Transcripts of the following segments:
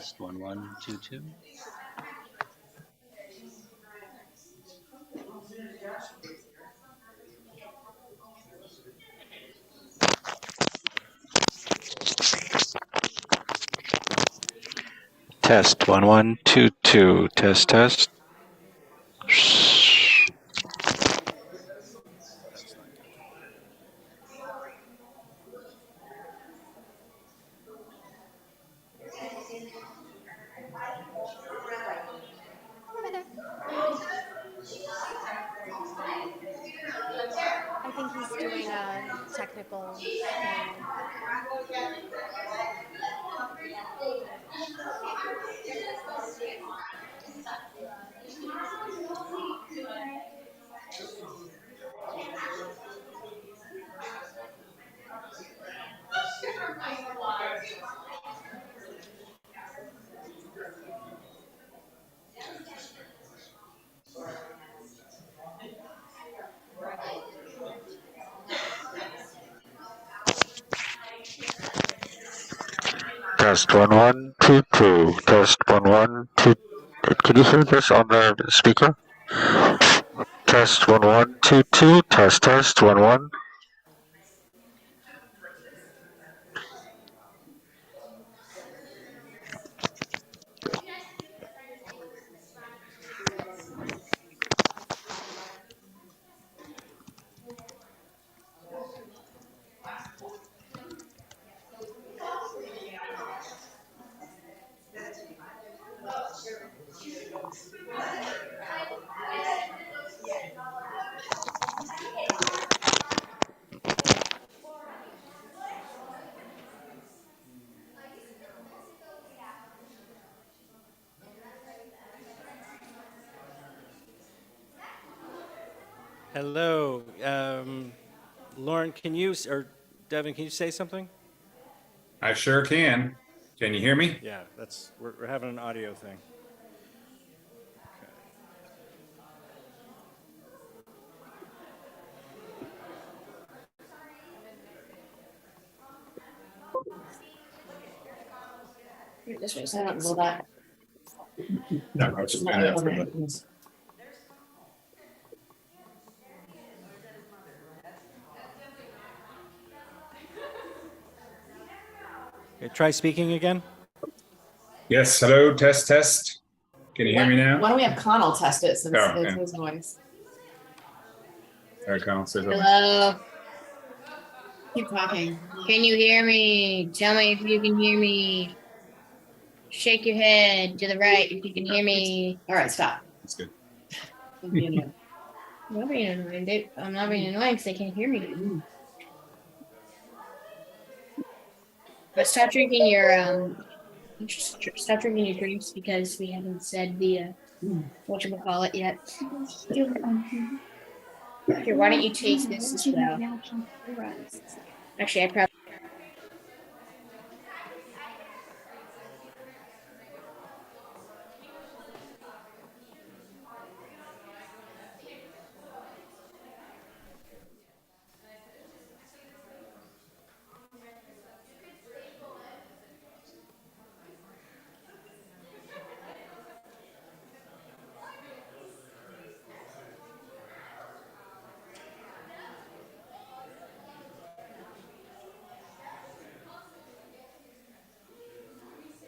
test 1122. Test 1122. Test test. Hi there. I think he's doing a technical thing. Test 1122. Test 1122. Can you hear this on the speaker? Test 1122. Test test 11. Hello, Lauren, can you, or Devin, can you say something? I sure can. Can you hear me? Yeah, we're having an audio thing. This was will that. No, I was just gonna ask them. Okay, try speaking again. Yes, hello, test, test. Can you hear me now? Why don't we have Connell test it since Oh, it's yeah. his voice? All right, Colin, say something. Hello, Keep talking. can you hear me? Tell me if you can hear me. Shake your head to the right if you can hear me. All right, stop. That's good. Don't be annoying. I'm not being annoying. I'm not being annoying because they can't hear me. But stop drinking your drinks because we haven't said the whatchamacallit yet. Here, why don't you taste this as well? Actually, I probably.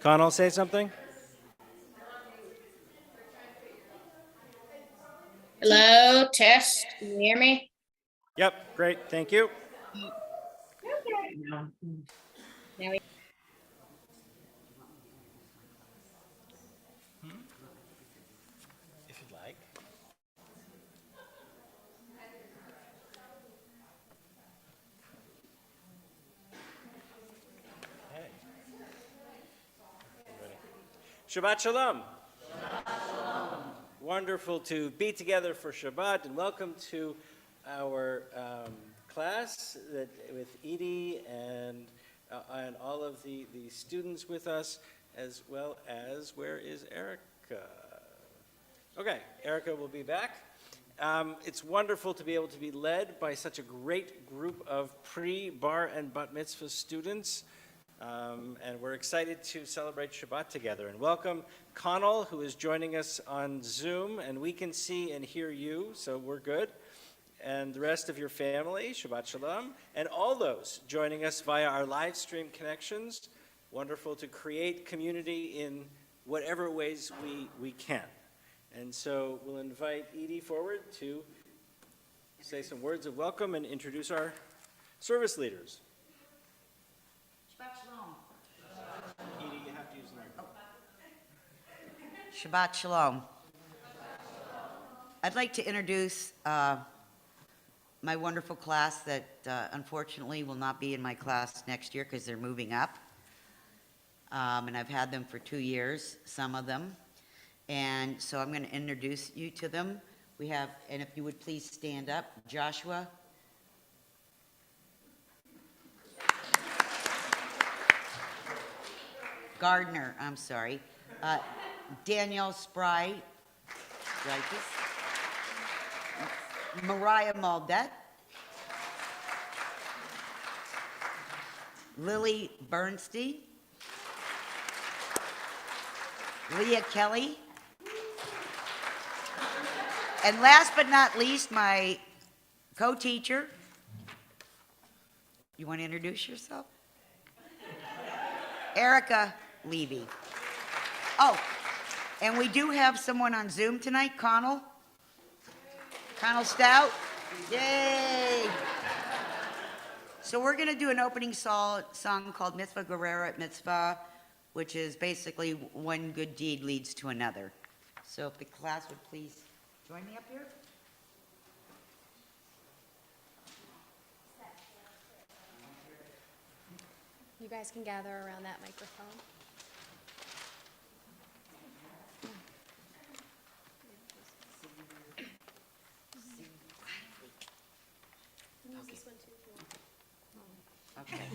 Connell, say something. Hello, test. Can you hear me? Yep, great, thank you. Now we. If you'd like. Okay. Ready. Shabbat Shalom. Wonderful to be together for Shabbat, and welcome to our class with Edie and all of the students with us, as well as, where is Erica? Okay, Erica will be back. It's wonderful to be able to be led by such a great group of pre-bar and bat mitzvah students. And we're excited to celebrate Shabbat together. And welcome Connell, who is joining us on Zoom, and we can see and hear you, so we're good. And the rest of your family, Shabbat Shalom, and all those joining us via our live stream connections. Wonderful to create community in whatever ways we can. And so we'll invite Edie forward to say some words of welcome and introduce our service leaders. Shabbat Shalom. Edie, you have to use the microphone. Shabbat Shalom. I'd like to introduce my wonderful class that unfortunately will not be in my class next year because they're moving up. And I've had them for 2 years, some of them. And so I'm going to introduce you to them. We have, and if you would please stand up, Joshua. Gardner, I'm sorry. Danielle Spry. Mariah Maldette. Lily Bernstein. Leah Kelly. And last but not least, my co-teacher. You want to introduce yourself? Erica Levy. Oh, and we do have someone on Zoom tonight, Connell. Connell Stout. Yay! So we're going to do an opening song called Mitzvah Guerrera at Mitzvah, which is basically one good deed leads to another. So if the class would please join me up here. You guys can gather around that microphone. Use this one too if you want. Okay.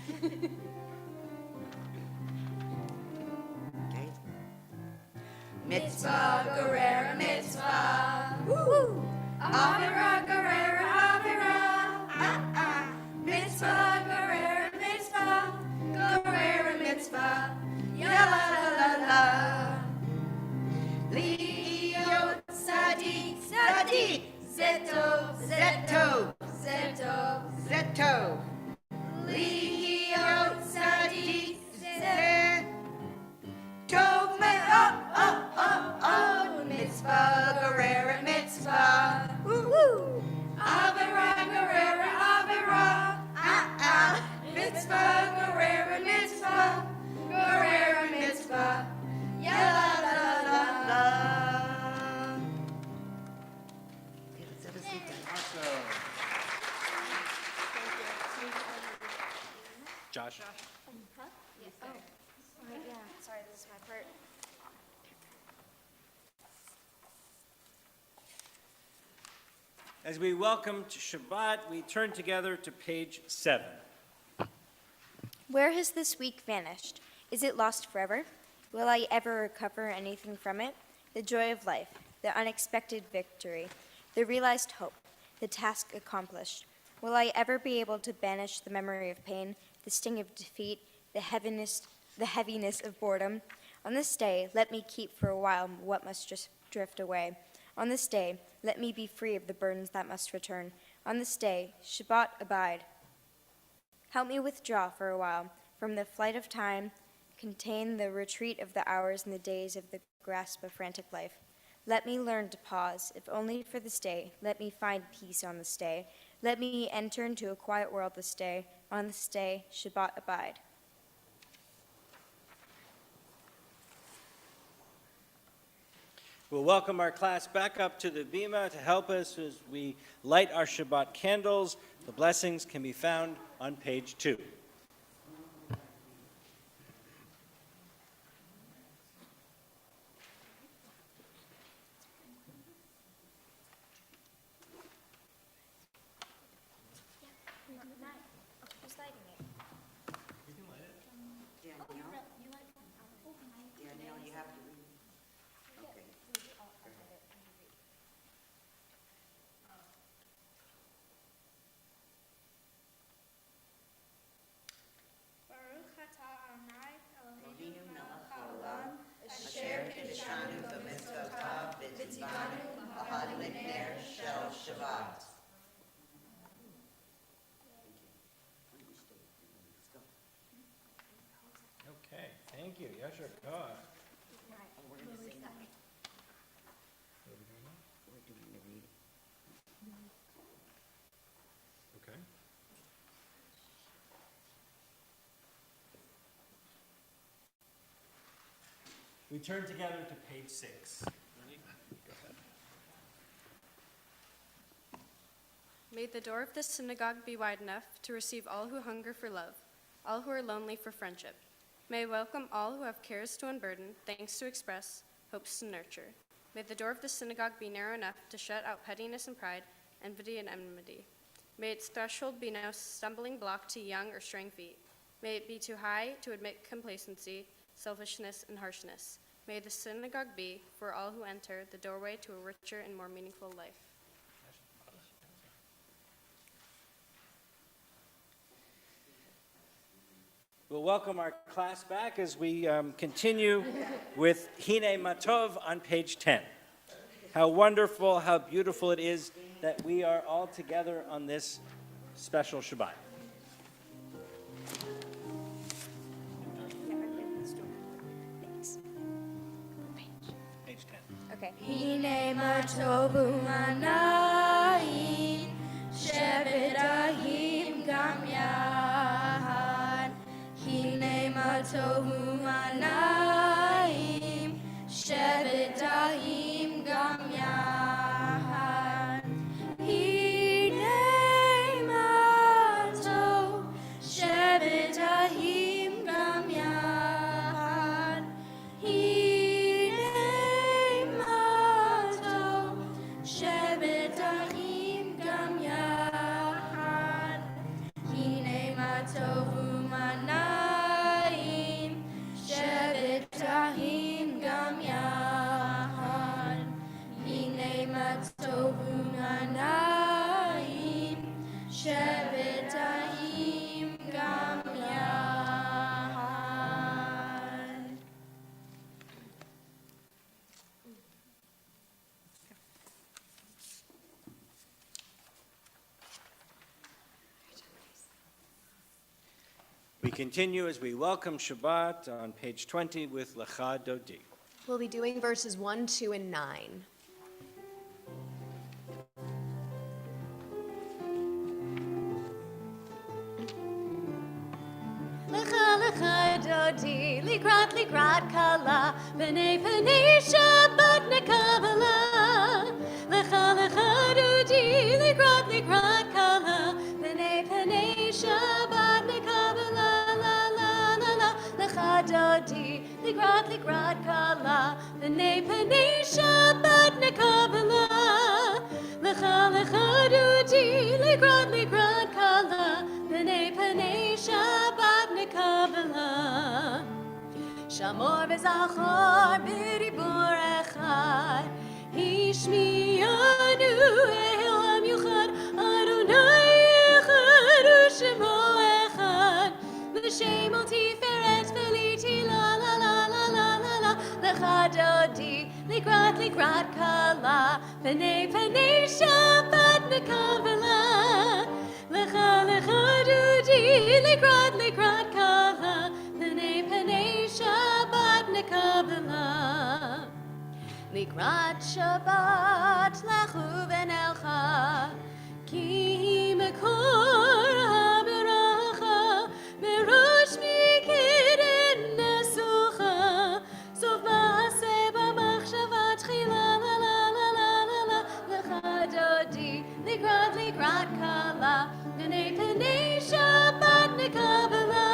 Okay. Mitzvah, Guerrera, mitzvah. Woo! Avera, Guerrera, Avera. Mitzvah, Guerrera, mitzvah. Guerrera, mitzvah. Ya la la la la. Leo, Sadi, Sadi. Zeto, Zeto. Zeto. Zeto. Leo, Sadi, Zeto. Tov me Oh, mitzvah, Guerrera, mitzvah. Woo! Avera, Guerrera, Avera. Mitzvah, Guerrera, mitzvah. Guerrera, mitzvah. Ya la la la la. Okay, let's have a seat. Awesome. Josh? Yeah, sorry, this is my part. As we welcome to Shabbat, we turn together to page 7. Where has this week vanished? Is it lost forever? Will I ever recover anything from it? The joy of life, the unexpected victory, the realized hope, the task accomplished. Will I ever be able to banish the memory of pain, the sting of defeat, the heaviness of boredom? On this day, let me keep for a while what must just drift away. On this day, let me be free of the burdens that must return. On this day, Shabbat abide. Help me withdraw for a while from the flight of time, contain the retreat of the hours and the days of the grasp of frantic life. Let me learn to pause, if only for this day. Let me find peace on this day. Let me enter into a quiet world this day. On this day, Shabbat abide. We'll welcome our class back up to the bima to help us as we light our Shabbat candles. The blessings can be found on page 2. Who's lighting it? Danielle, you have to read. Okay. Baruch atah Okay, thank you. Yasher Koach. Okay. We turn together to page 6. May the door of this synagogue be wide enough to receive all who hunger for love, all who are lonely for friendship. May it welcome all who have cares to unburden, thanks to express, hopes to nurture. May the door of the synagogue be narrow enough to shut out pettiness and pride, envy and enmity. May its threshold be no stumbling block to young or straying feet. May it be too high to admit complacency, selfishness, and harshness. May the synagogue be, for all who enter, the doorway to a richer and more meaningful life. We'll welcome our class back as we continue with Hine Matov on page 10. How wonderful, how beautiful it is that we are all together on this special Shabbat. Thanks. Page 10. Okay. Hine matovu manayin, shevet ahim gam yahad. Hine matovu manayin, shevet ahim gam yahad. Hine matov, shevet ahim gam yahad. Hine matov, shevet ahim gam yahad. Hine matov umanayim, shevet ahim gam yahad. Hine matov umanayim, shevet ahim gam yahad. We continue as we welcome Shabbat on page 20 with Lecha Dodi. We'll be doing verses 1, 2, and 9. Lecha lecha dodi, likrat kala, b'nei Shabbat nekabala. Lecha lecha dodi, likrat kala, b'nei Shabbat nekabala. La la la la. Lecha dodi, likrat kala, b'nei Shabbat nekabala. Lecha lecha dodi, likrat kala, b'nei Shabbat nekabala. Shamor v'zachor b'ribur echad, Hishmiyanu Elam yuchad, Adonai echad u'shemo echad, V'shemo tiferet v'liti la la la la la la la. Lecha dodi, likrat kala, b'nei Shabbat nekabala. Lecha lecha dodi, likrat kala, b'nei Shabbat nekabala. Likrat Shabbat lechu v'nelcha, ki mekor ha'beracha, merosh mikidin nesucha, sof ma'aseh b'machshava tchila la la la la la la. Lecha dodi, likrat kala, b'nei Shabbat nekabala.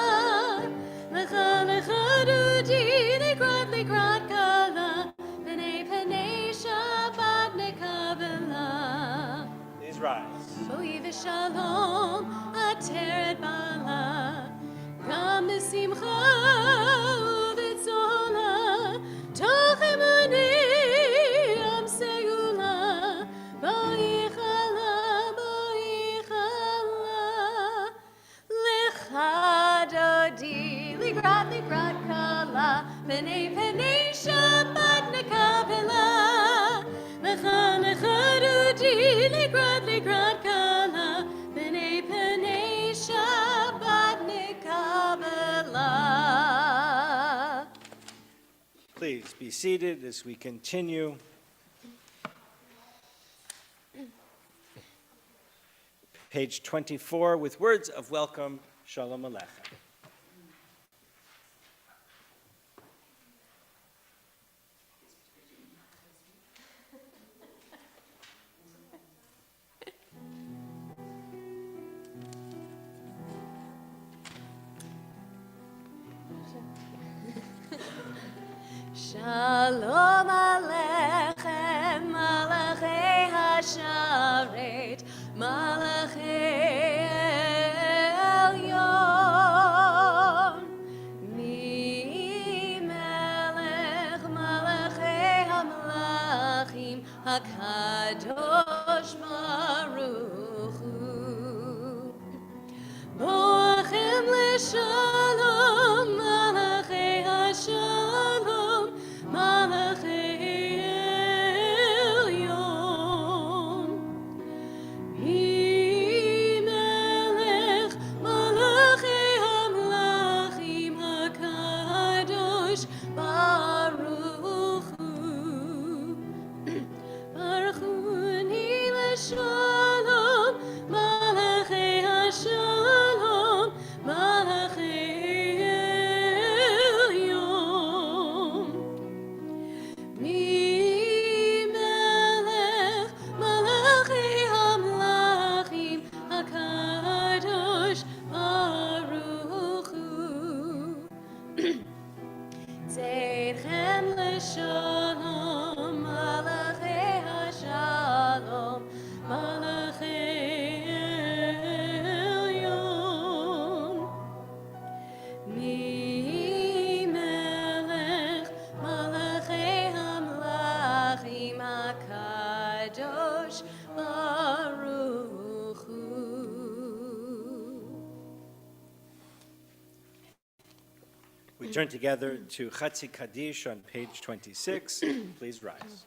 Lecha lecha dodi, likrat kala, b'nei Shabbat nekabala. Please rise. Boi v'shalom, ateret bala, gam b'simcha u'b'tzola, toch emunei am segula, boi chala, lecha dodi, likrat kala, b'nei Shabbat nekabala. be seated as we continue. Page 24 with words of welcome, Shalom Aleichem. Shalom Aleichem, Malachei Hasharet, Malachei Elyon. Mi Melech, Malachei HaMelachim, HaKadosh Baruch Hu. Boachem L'Shalom, Malachei Hashalom, Malachei Elyon. Hi Melech, Malachei HaMelachim, HaKadosh Baruch Hu. Baruch Hu Ni L'Shalom, Malachei Hashalom, Malachei Elyon. Mi Melech, Malachei HaMelachim, HaKadosh Baruch Hu. Zeidchem L'Shalom, Malachei Hashalom, Malachei Elyon. Mi Melech, Malachei HaMelachim, HaKadosh Baruch Hu. We turn together to Chatzi Kaddish on page 26. Please rise.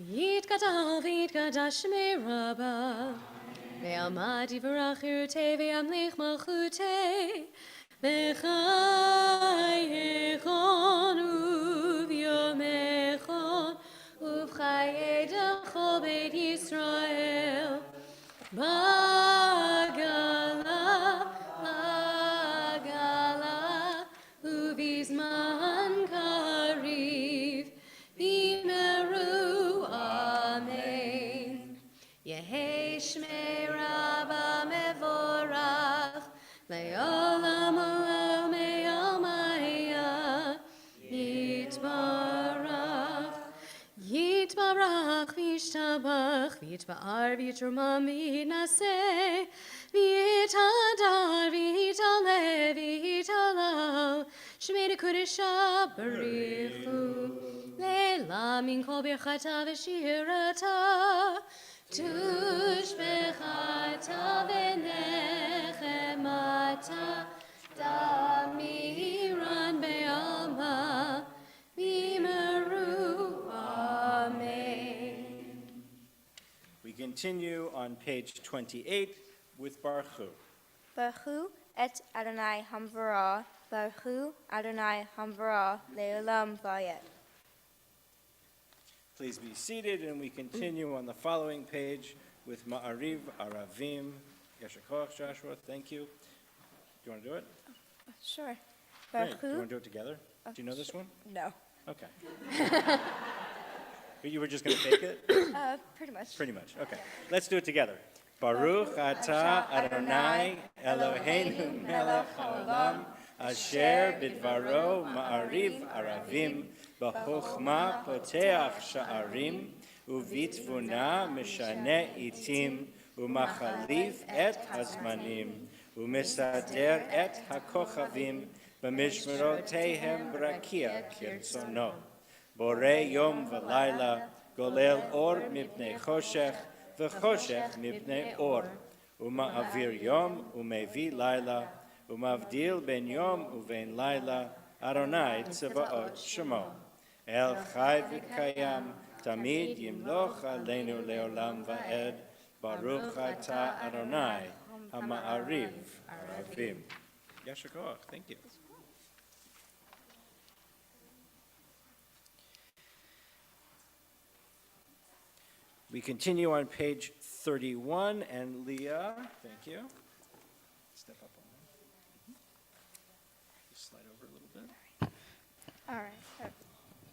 Yitgadal v'yitgadash shmei Rabbah, ve'almad yivarach yirutei ve'yamlich malchutei, v'chayechon u'v'yomechon u'v'chayei dechol beit Yisrael. Bagala, bagala, u'v'zman kariv, v'meru amen. Yehei shmei Rabbah mevorach, le'olam olam me'almaya, yitbarach. Yitbarach v'yishtabach, v'yitba'ar v'yitromam v'yinaseh, v'yitadar v'yitaleh v'yitalal, shmei kodesha barichu, le'la min kol birchata v'shirata, tushbechata v'nechemata, damiran be'alma, v'meru amen. We continue on page 28 with Baruch Hu. Baruch Hu et Adonai Hamvara, Baruch Hu Adonai Hamvara, Le'olam Vayet. Please be seated, and we continue on the following page with Ma'ariv Aravim. Yasher Koach, Joshua, thank you. Do you want to do it? Sure. Great. Baruch Do you Hu. want to do it together? Do you know this one? No. Okay. You were just going to take it? Pretty much. Pretty much, okay. Let's do it together. Baruch atah Adonai Eloheinu melech haolam, asher bidvaro ma'ariv aravim, b'chokhmah poteach sha'arim, uvitvuna mishane itim, umachalif et hazmanim, umesader et hakochavim, b'mishmerotehem brakia kirtzono. Borei yom v'layla, golel or mipnei choshech, v'choshech mipnei or. Uma'avir yom umevi layla, umavdil ben yom uvein layla, Adonai tzavaot shemo. El chai v'kayam, tamid yimloch aleinu leolam va'ed, baruch atah Adonai, hama'ariv aravim. Yasher koach, thank you. We continue on page 31, and Leah, thank you. Step up on that. Just slide over a little bit. All right.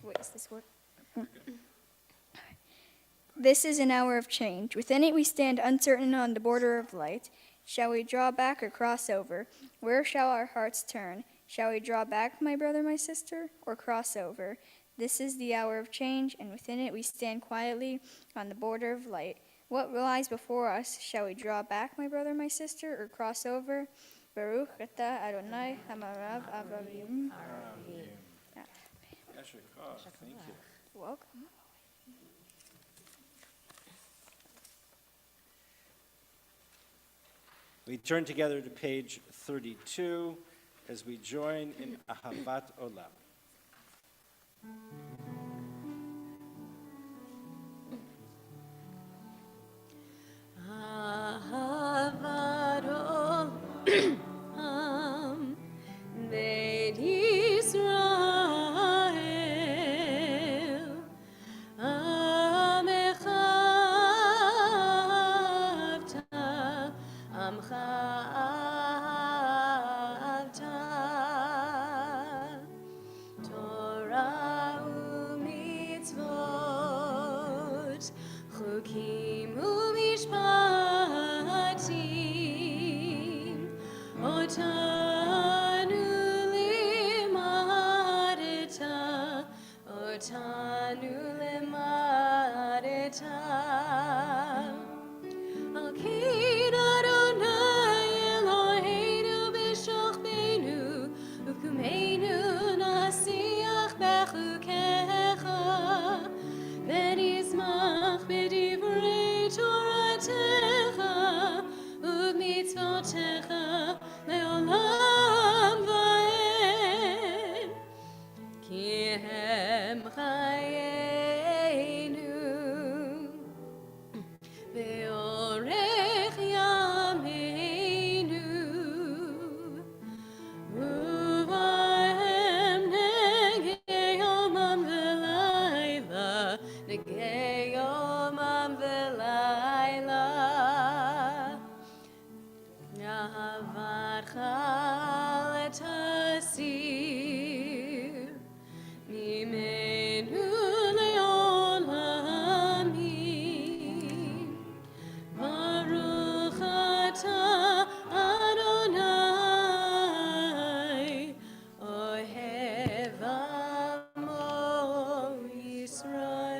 Wait, does this work? This is an hour of change. Within it we stand uncertain on the border of light. Shall we draw back or cross over? Where shall our hearts turn? Shall we draw back, my brother, my sister, or cross over? This is the hour of change, and within it we stand quietly on the border of light. What lies before us? Shall we draw back, my brother, my sister, or cross over? Baruch atah Adonai hamarav avavim. Yasher Koch, thank you. Welcome. We turn together to page 32 as we join in Ahavat Olam. אהבת עולם, בית ישראל, עמך אהבת, עמך אהבת, תורה ומצוות, חוקים ומשפטים, אותנו לימדת, אותנו לימדת. על כן אדוני אלוהינו בשוכבנו, וקומנו נשיח בחוקיך, ונשמח בדברי תורתך ובמצוותיך לעולם ועד, כי הם חיינו ואורך ימינו, ובהם נגי יומם ולילה, נגי יומם ולילה. אהבתך לתסיר ממנו לעולמים. ברוך אתה אדוני, אוהב עמו ישראל.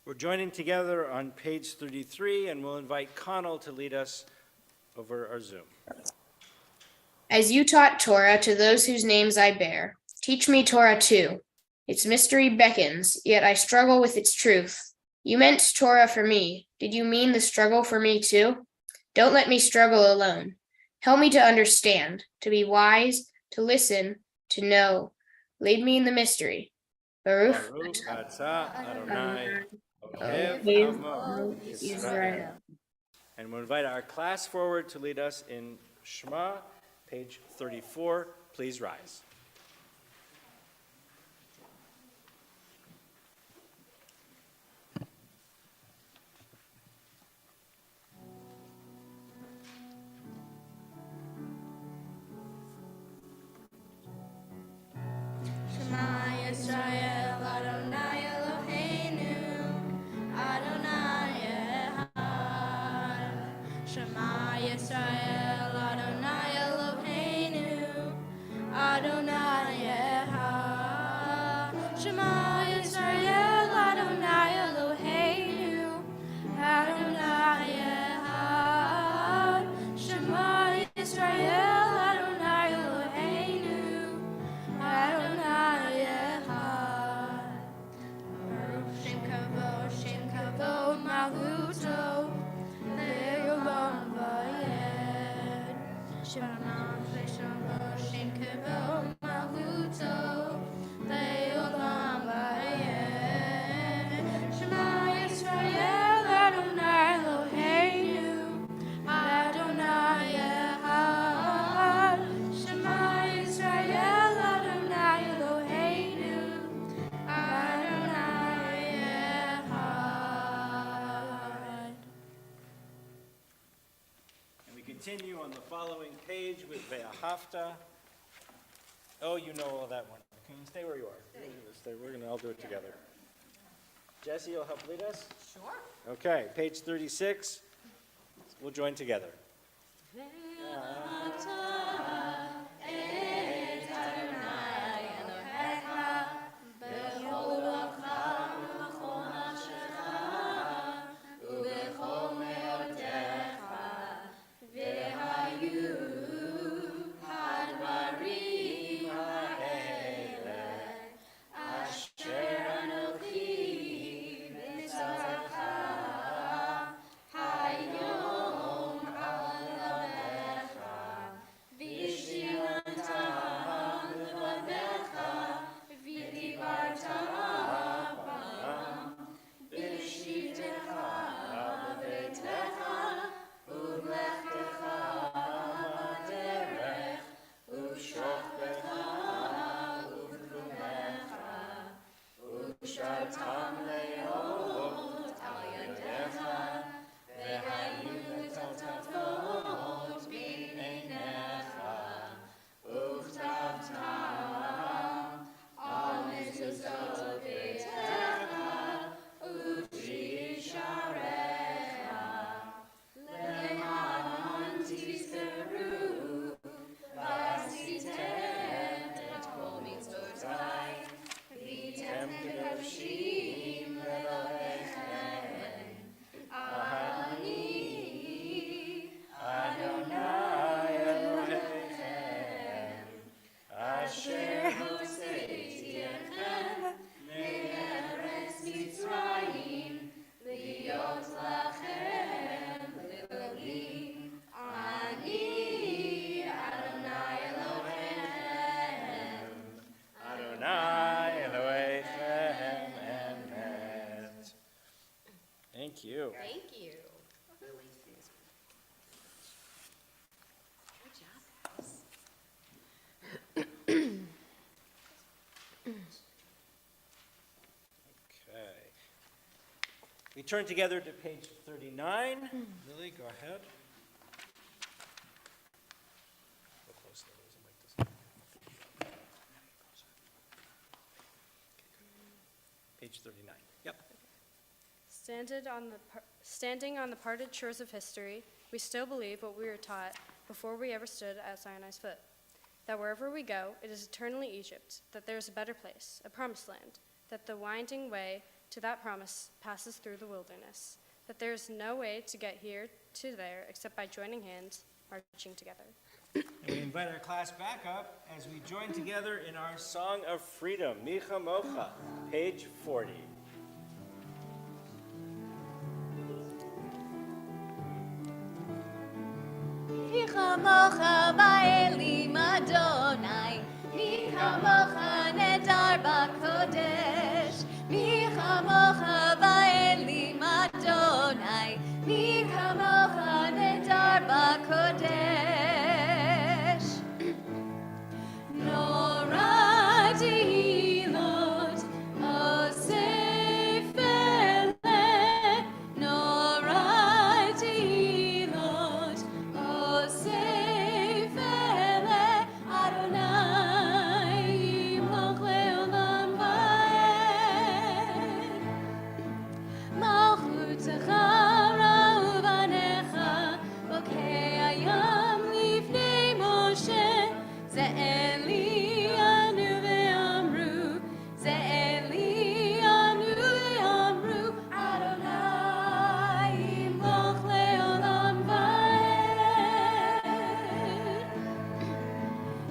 We're joining together on page 33, and we'll invite Connell to lead us over our Zoom. As you taught Torah to those whose names I bear, teach me Torah too. Its mystery beckons, yet I struggle with its truth. You meant Torah for me. Did you mean the struggle for me too? Don't let me struggle alone. Help me to understand, to be wise, to listen, to know. Lead me in the mystery. Baruch Baruch atah Adonai Ohev Amo Israel. Israel. And we'll invite our class forward to lead us in Shema, page 34. Please rise. Shema Yisrael, Adonai Eloheinu, Adonai Echad. Shema Yisrael, Adonai Eloheinu, Adonai continue on the following page with Ve'ahavta. Oh, you know all that one. Can you stay where you are? Stay. We're going to all do it together. Jesse, you'll help lead us? Sure. Okay, page 36. We'll join together. Thank you. Thank you. Okay. We turn together to page 39. Lily, go ahead. Go close to those and like this. Page 39. Yep. Standing on the parted shores of history, we still believe what we were taught before we ever stood at Sinai's foot, that wherever we go, it is eternally Egypt, that there is a better place, a promised land, that the winding way to that promise passes through the wilderness, that there is no way to get here to there except by joining hands, marching together. And we invite our class back up as we join together in our Song of Freedom, Micha Mocha, page 40. מי כמוך באלים אדוני, מי כמוך נדר בקודש, מי כמוך באלים אדוני, מי כמוך נדר בקודש. נורא תהילות אוסף אלה, נורא תהילות אוסף אלה, אדוני ימלוך לעולם ועד. מלכותך רעה ובניך, בוקע הים לפני משה, זה אלי אנו ואמרו, זה אלי אנו ואמרו, אדוני ימלוך לעולם ועד.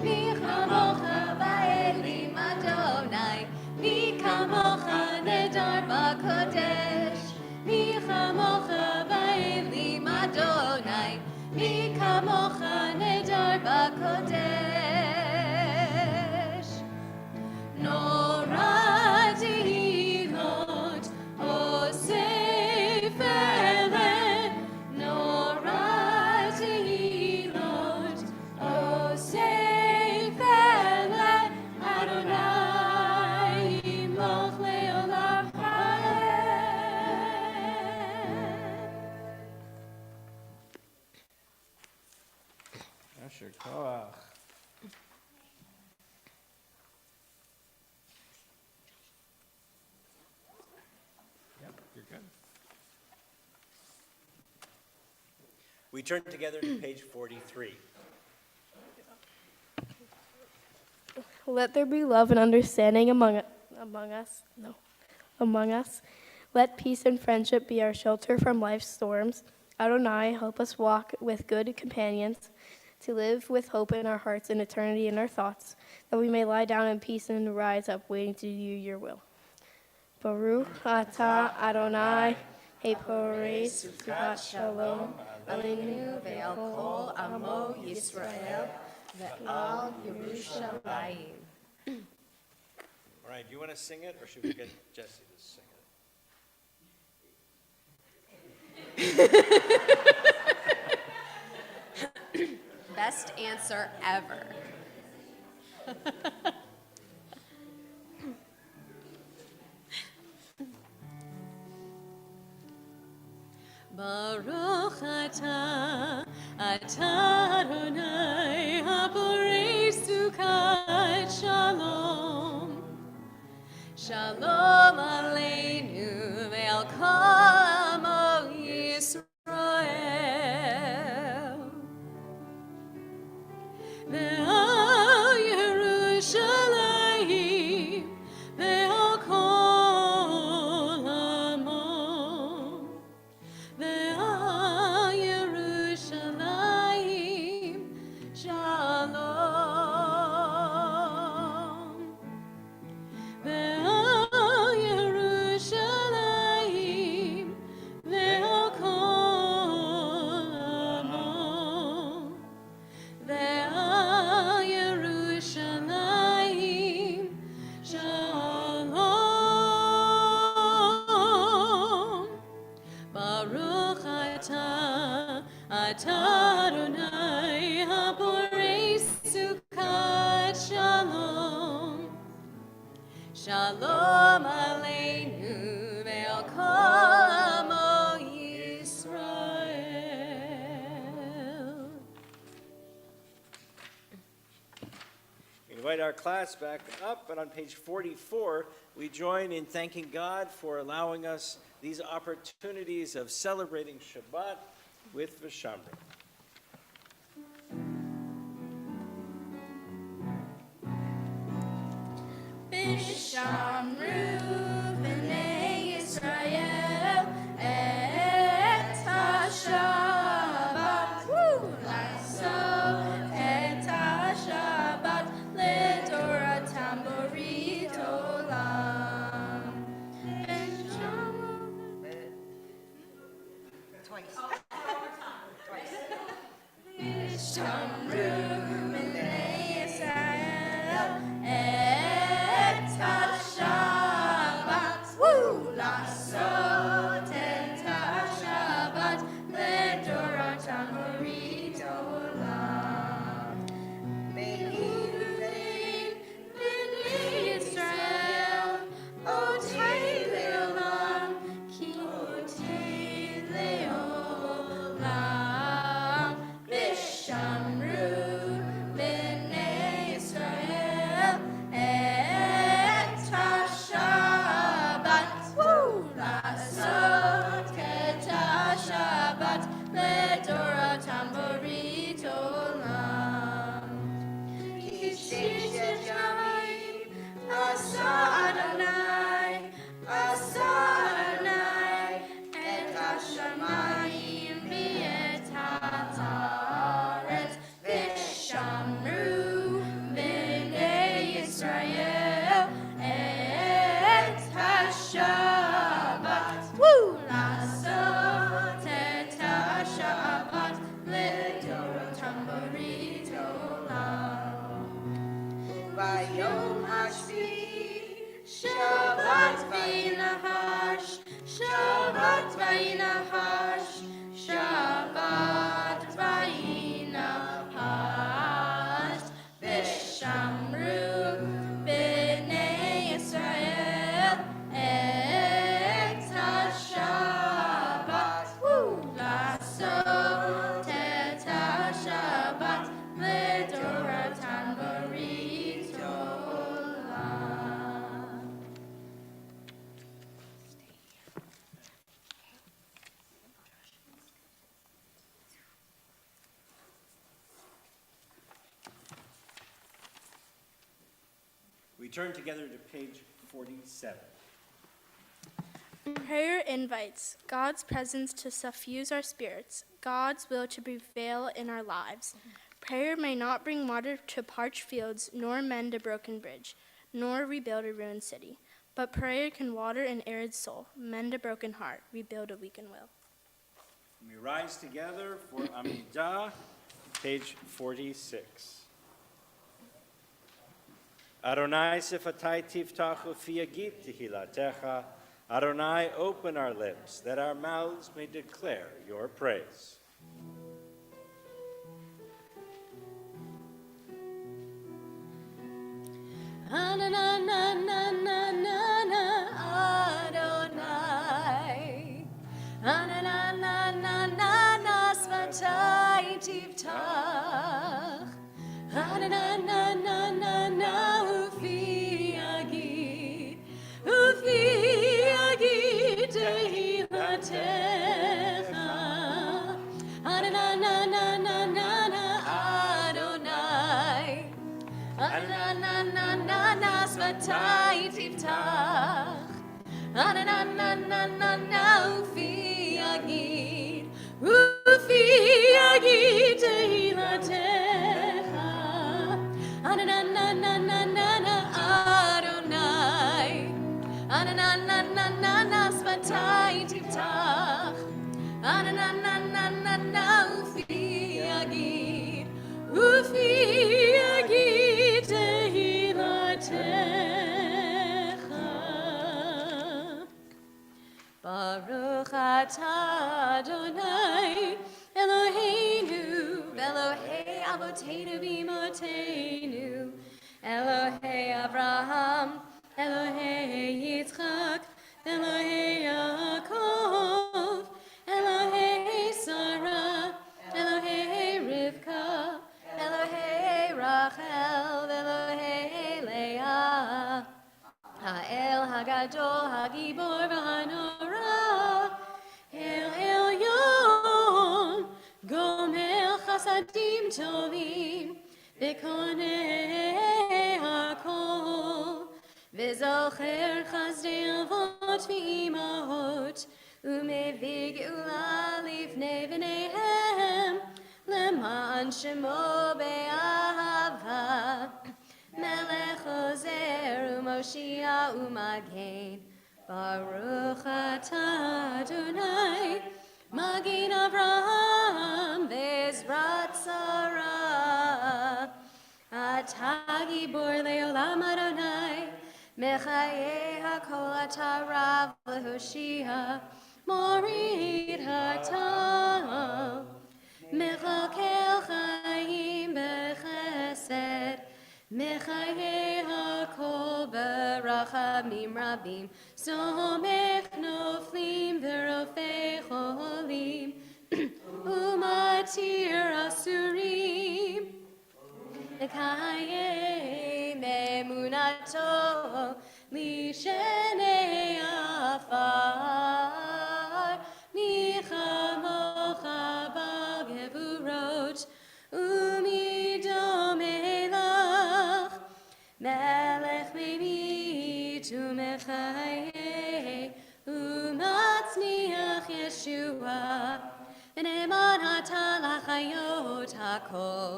מי כמוך באלים אדוני, מי כמוך נדר בקודש, מי כמוך באלים אדוני, מי כמוך נדר בקודש. נורא תהילות אוסף אלה, נורא תהילות אוסף אלה, אדוני ימלוך לעולם ועד. We turn together to page 43. Let there be love and understanding among us. Let peace and friendship be our shelter from life's storms. Adonai, help us walk with good companions, to live with hope in our hearts and eternity in our thoughts, that we may lie down in peace and rise up waiting to do your will. Baruch atah Adonai, Heporei Sukkot Shalom, Aleinu ve'al amo Yisrael, ve'al Yerushalayim. All right, do you want to sing it, or should we get Jesse to sing it? Best answer ever. Baruch atah Adonai haborei sukkot shalom. Shalom aleinu ve'al kol amo Yisrael. Ve'al Yerushalayim ve'al kol amo. Ve'al Yerushalayim shalom. Ve'al Yerushalayim ve'al kol amo. Ve'al Yerushalayim shalom. Baruch atah Adonai haborei sukkot shalom. Shalom aleinu ve'al kol amo Yisrael. We invite our class back up, and on page 44, we join in thanking God for allowing us these opportunities of celebrating Shabbat with Vishamru. Vishamru b'nei Yisrael et HaShabbat. La'asot et HaShabbat le'toratam borit olam. Twice. Vishamru b'nei Yisrael et HaShabbat. La'asot et HaShabbat le'toratam borit olam. B'nei Yisrael otay le'olam ki otay le'olam. Vishamru b'nei Yisrael et HaShabbat. We turn together to page 47. Prayer invites God's presence to suffuse our spirits, God's will to prevail in our lives. Prayer may not bring water to parched fields, nor mend a broken bridge, nor rebuild a ruined city. But prayer can water an arid soul, mend a broken heart, rebuild a weakened will. We rise together for Amidah, page 46. Adonai sifatai tiftachu fiyagit tehilatecha. Adonai, open our lips, that our mouths may declare your praise. Adonai, Ananana svatai tiftach, Ananana ufi agid tehilatecha, Ananana Adonai, Ananana svatai tiftach, Ananana ufi agid tehilatecha, Ananana Adonai, Ananana svatai tiftach, Ananana ufi agid tehilatecha. Baruch atah Adonai, Eloheinu, Elohei Avotenu v'Imotenu, Elohei Avraham, Elohei Yitzchak, Elohei Yaakov, Elohei Sarah, Elohei Rivka, Elohei Rachel, Elohei Leah, Ha'el Hagadol, Hagibor v'Hanora, El Elyon, Gomel Chasadim Tovim, V'konei HaKol, V'zocher Chazdei Avot v'Imahot, U'mevig Geula Lifnei V'neihem, Leman Shemo Be'ahava, Melech Ozer U'Moshia U'Magen, Baruch atah Adonai, Magen Avraham Ve'ezrat Sarah, Atah Gibor Le'olam Adonai, Mechayeh HaKol atah Rav Lehoshia, Morid Hatal, Mechakel Chaim Bechesed, Mechayeh HaKol berachamim rabim, Somech noflim v'rofei cholim, Umatir asurim, Mechayeh memunato, Lishenei afar, Nichamocha b'gevurot, Umidomelach, Melech memit u'mechayeh, U'matzniach Yeshua, V'ne'eman atah l'chayot hakol,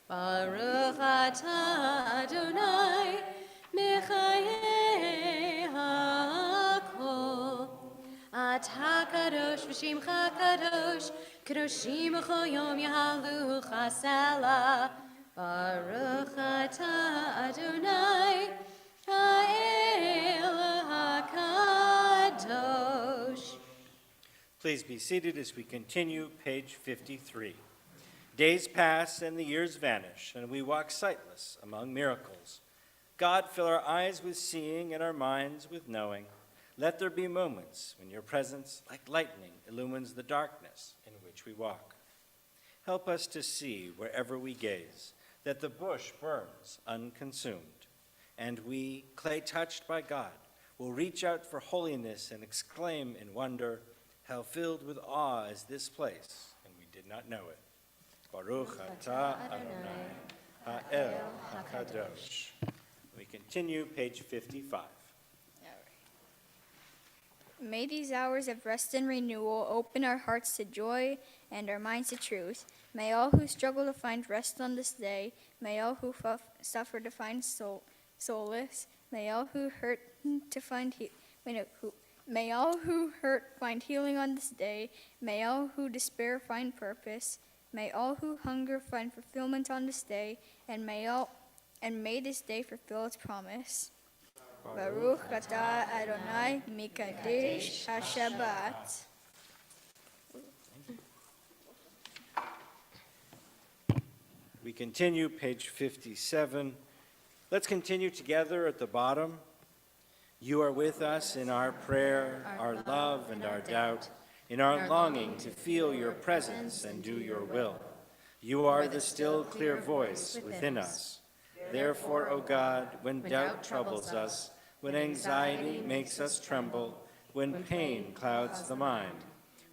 Baruch atah Adonai, Mechayeh hakol. Atah kadosh v'shimcha kadosh, Kadoshim b'chol yom yahalu chasela, Baruch atah Adonai, Ha'el HaKadosh. Please be seated as we continue, page 53. Days pass and the years vanish, and we walk sightless among miracles. God, fill our eyes with seeing and our minds with knowing. Let there be moments when your presence, like lightning, illumines the darkness in which we walk. Help us to see wherever we gaze that the bush burns unconsumed, and we, clay touched by God, will reach out for holiness and exclaim in wonder, how filled with awe is this place, and we did not know it. Baruch atah Adonai, Ha'el HaKadosh. We continue, page 55. May these hours of rest and renewal open our hearts to joy and our minds to truth. May all who struggle to find rest on this day, may all who suffer to find solace, may all who hurt to find may all who hurt find healing on this day, may all who despair find purpose, may all who hunger find fulfillment on this day, and may this day fulfill its promise. Baruch atah Adonai mikadesh hashabat. We continue, page 57. Let's continue together at the bottom. You are with us in our prayer, our love, and our doubt, in our longing to feel your presence and do your will. You are the still, clear voice within us. Therefore, O God, when doubt troubles us, when anxiety makes us tremble, when pain clouds the mind,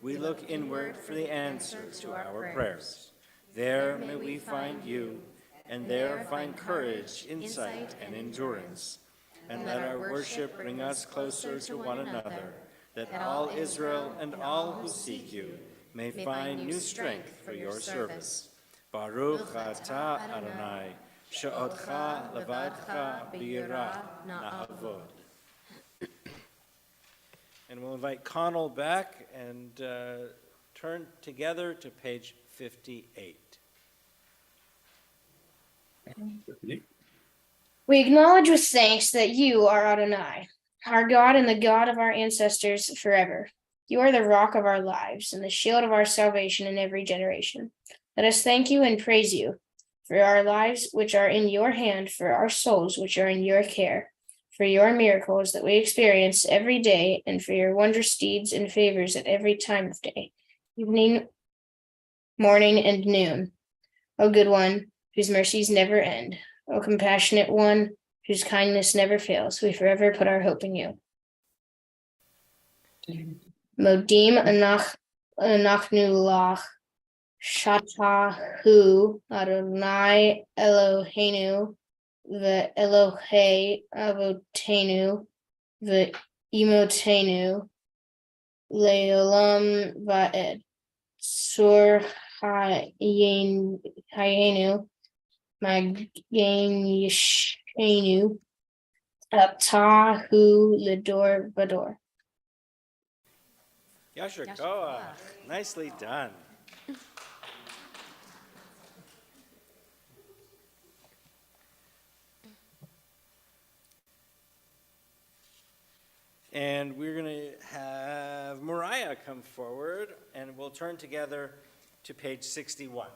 we look inward for the answer to our prayers. There may we find you, and there find courage, insight, and endurance. And let our worship bring us closer to one another, that all Israel and all who seek you may find new strength for your service. Baruch atah Adonai, she'otcha levadcha b'yirah na'avod. And we'll invite Connell back and turn together to page 58. We acknowledge with thanks that you are Adonai, our God and the God of our ancestors forever. You are the rock of our lives and the shield of our salvation in every generation. Let us thank you and praise you for our lives which are in your hand, for our souls which are in your care, for your miracles that we experience every day, and for your wondrous deeds and favors at every time of day, evening, morning, and noon. O good one, whose mercies never end, O compassionate one, whose kindness never fails, we forever put our hope in you. Modim anachnu lach, shatahu Adonai Eloheinu, ve'Elohei avotenu, ve'imotenu, le'olam va'ed, sur hayenu, Magen Yishenu, Atahu Lidor Bador. Yasher Koach, nicely done. And we're going to have Mariah come forward, and we'll turn together to page 61.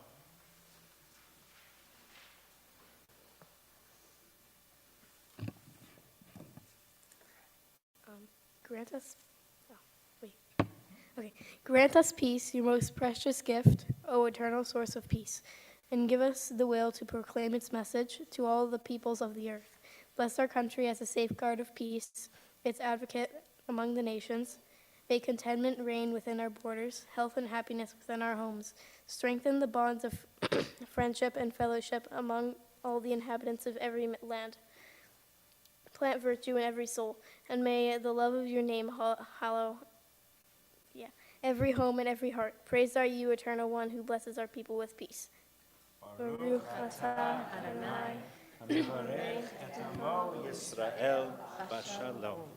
Grant us, grant us peace, your most precious gift, O eternal source of peace, and give us the will to proclaim its message to all the peoples of the earth. Bless our country as a safeguard of peace, its advocate among the nations. May contentment reign within our borders, health and happiness within our homes. Strengthen the bonds of friendship and fellowship among all the inhabitants of every land. Plant virtue in every soul, and may the love of your name hallow every home and every heart. Praised are you, eternal one, who blesses our people with peace. Baruch atah Adonai, Hamevarech et amo Yisrael b'shalom.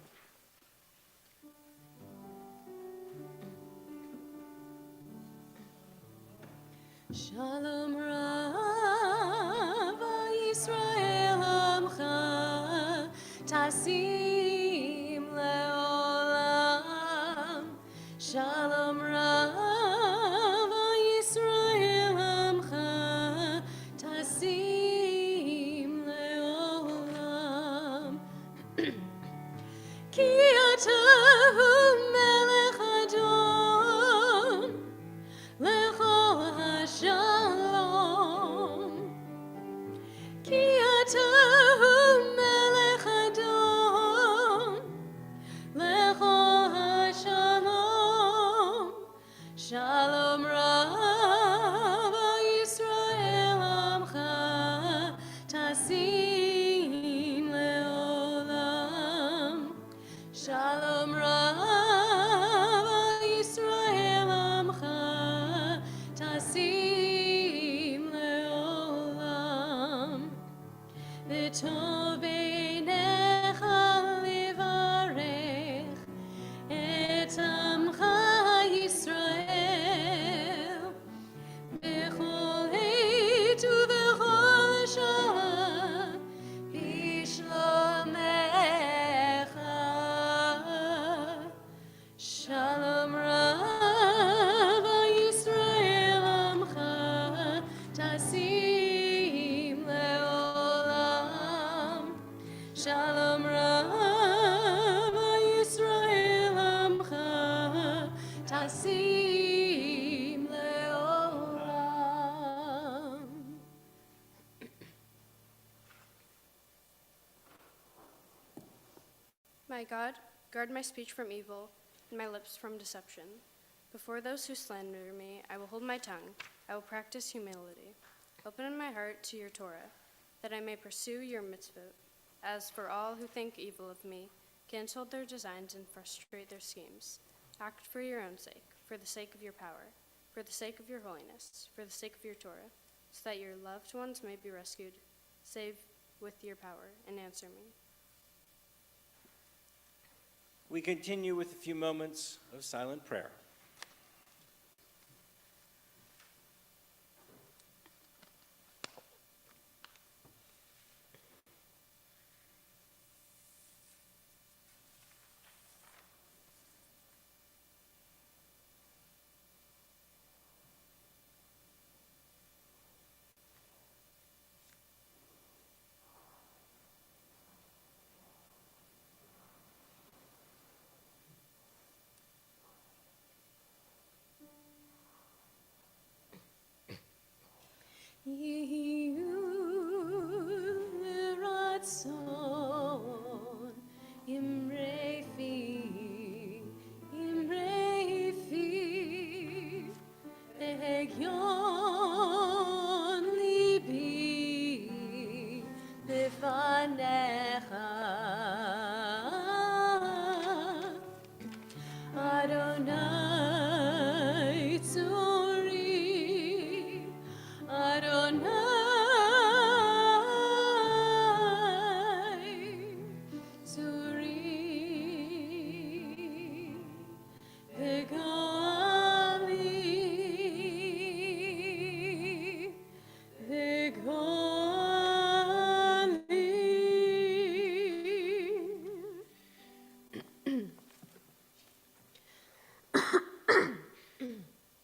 Shalom Rav Yisrael Amcha Tasim Leolam. Shalom Rav Yisrael Amcha Tasim Leolam. Ki atahu melech Adon lechol hashalom. Ki atahu melech Adon lechol hashalom. my God, guard my speech from evil and my lips from deception. Before those who slander me, I will hold my tongue. I will practice humility. Open my heart to your Torah, that I may pursue your mitzvot. As for all who think evil of me, cancel their designs and frustrate their schemes. Act for your own sake, for the sake of your power, for the sake of your holiness, for the sake of your Torah, so that your loved ones may be rescued. Save with your power and answer me. We continue with a few moments of silent prayer.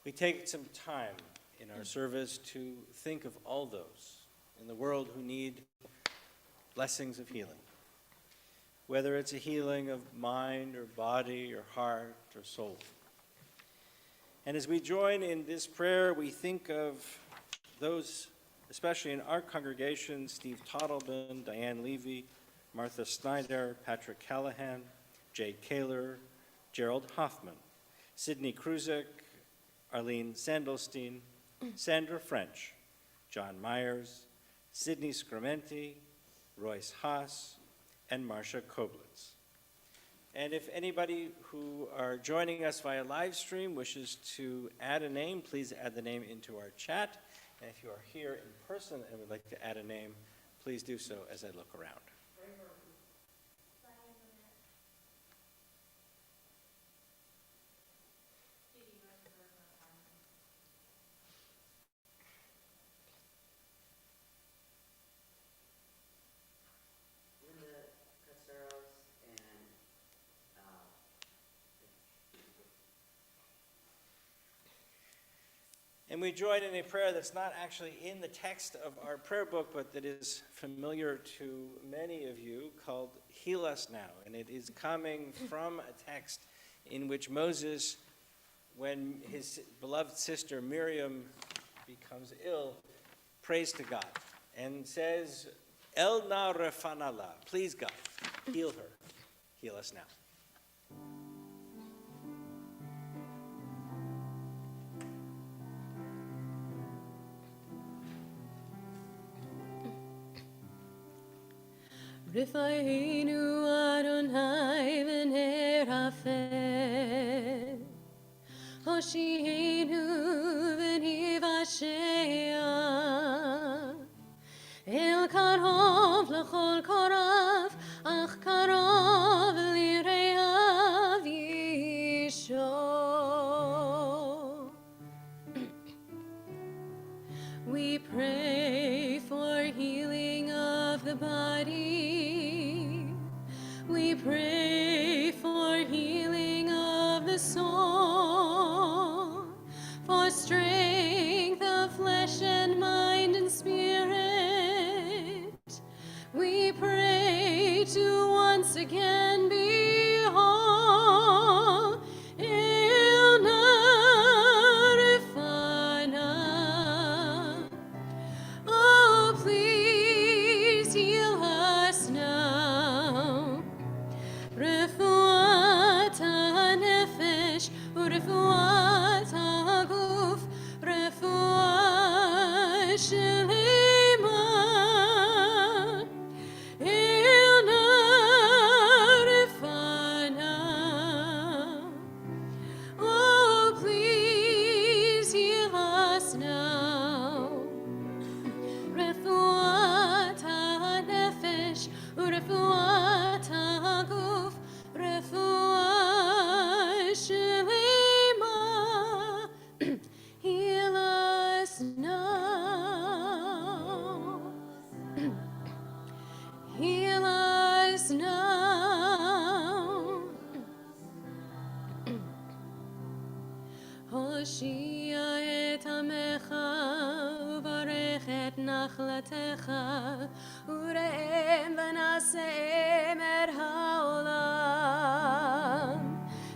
We take some time in our service to think of all those in the world who need blessings of healing, whether it's a healing of mind or body or heart or soul. And as we join in this prayer, we think of those, especially in our congregation, Steve Toddleman, Diane Levy, Martha Snyder, Patrick Callahan, Jay Kaler, Gerald Hoffman, Sidney Kruzek, Arlene Sandelstein, Sandra French, John Myers, Sidney Scramenti, Royce Haas, and Marcia Koblitz. And if anybody who are joining us via live stream wishes to add a name, please add the name into our chat. And if you are here in person and would like to add a name, please do so as I look around. And we join in a prayer that's not actually in the text of our prayer book, but that is familiar to many of you, called Heal Us Now. And it is coming from a text in which Moses, when his beloved sister Miriam becomes ill, prays to God and says, El na refanala, please God, heal her, heal us now. Rifa'inu Adonai v'nei rafeh, Hoshi'enu v'nei vashea, El karov l'chol korav, ach karov li'reav yisho. We pray for healing of the body. We pray for healing of the soul, for strength of flesh and mind and spirit. We pray to once again be whole. Il narifana. Oh, please heal הושיע את עמך וברך את נחלתך וראם ונשאם את העולם.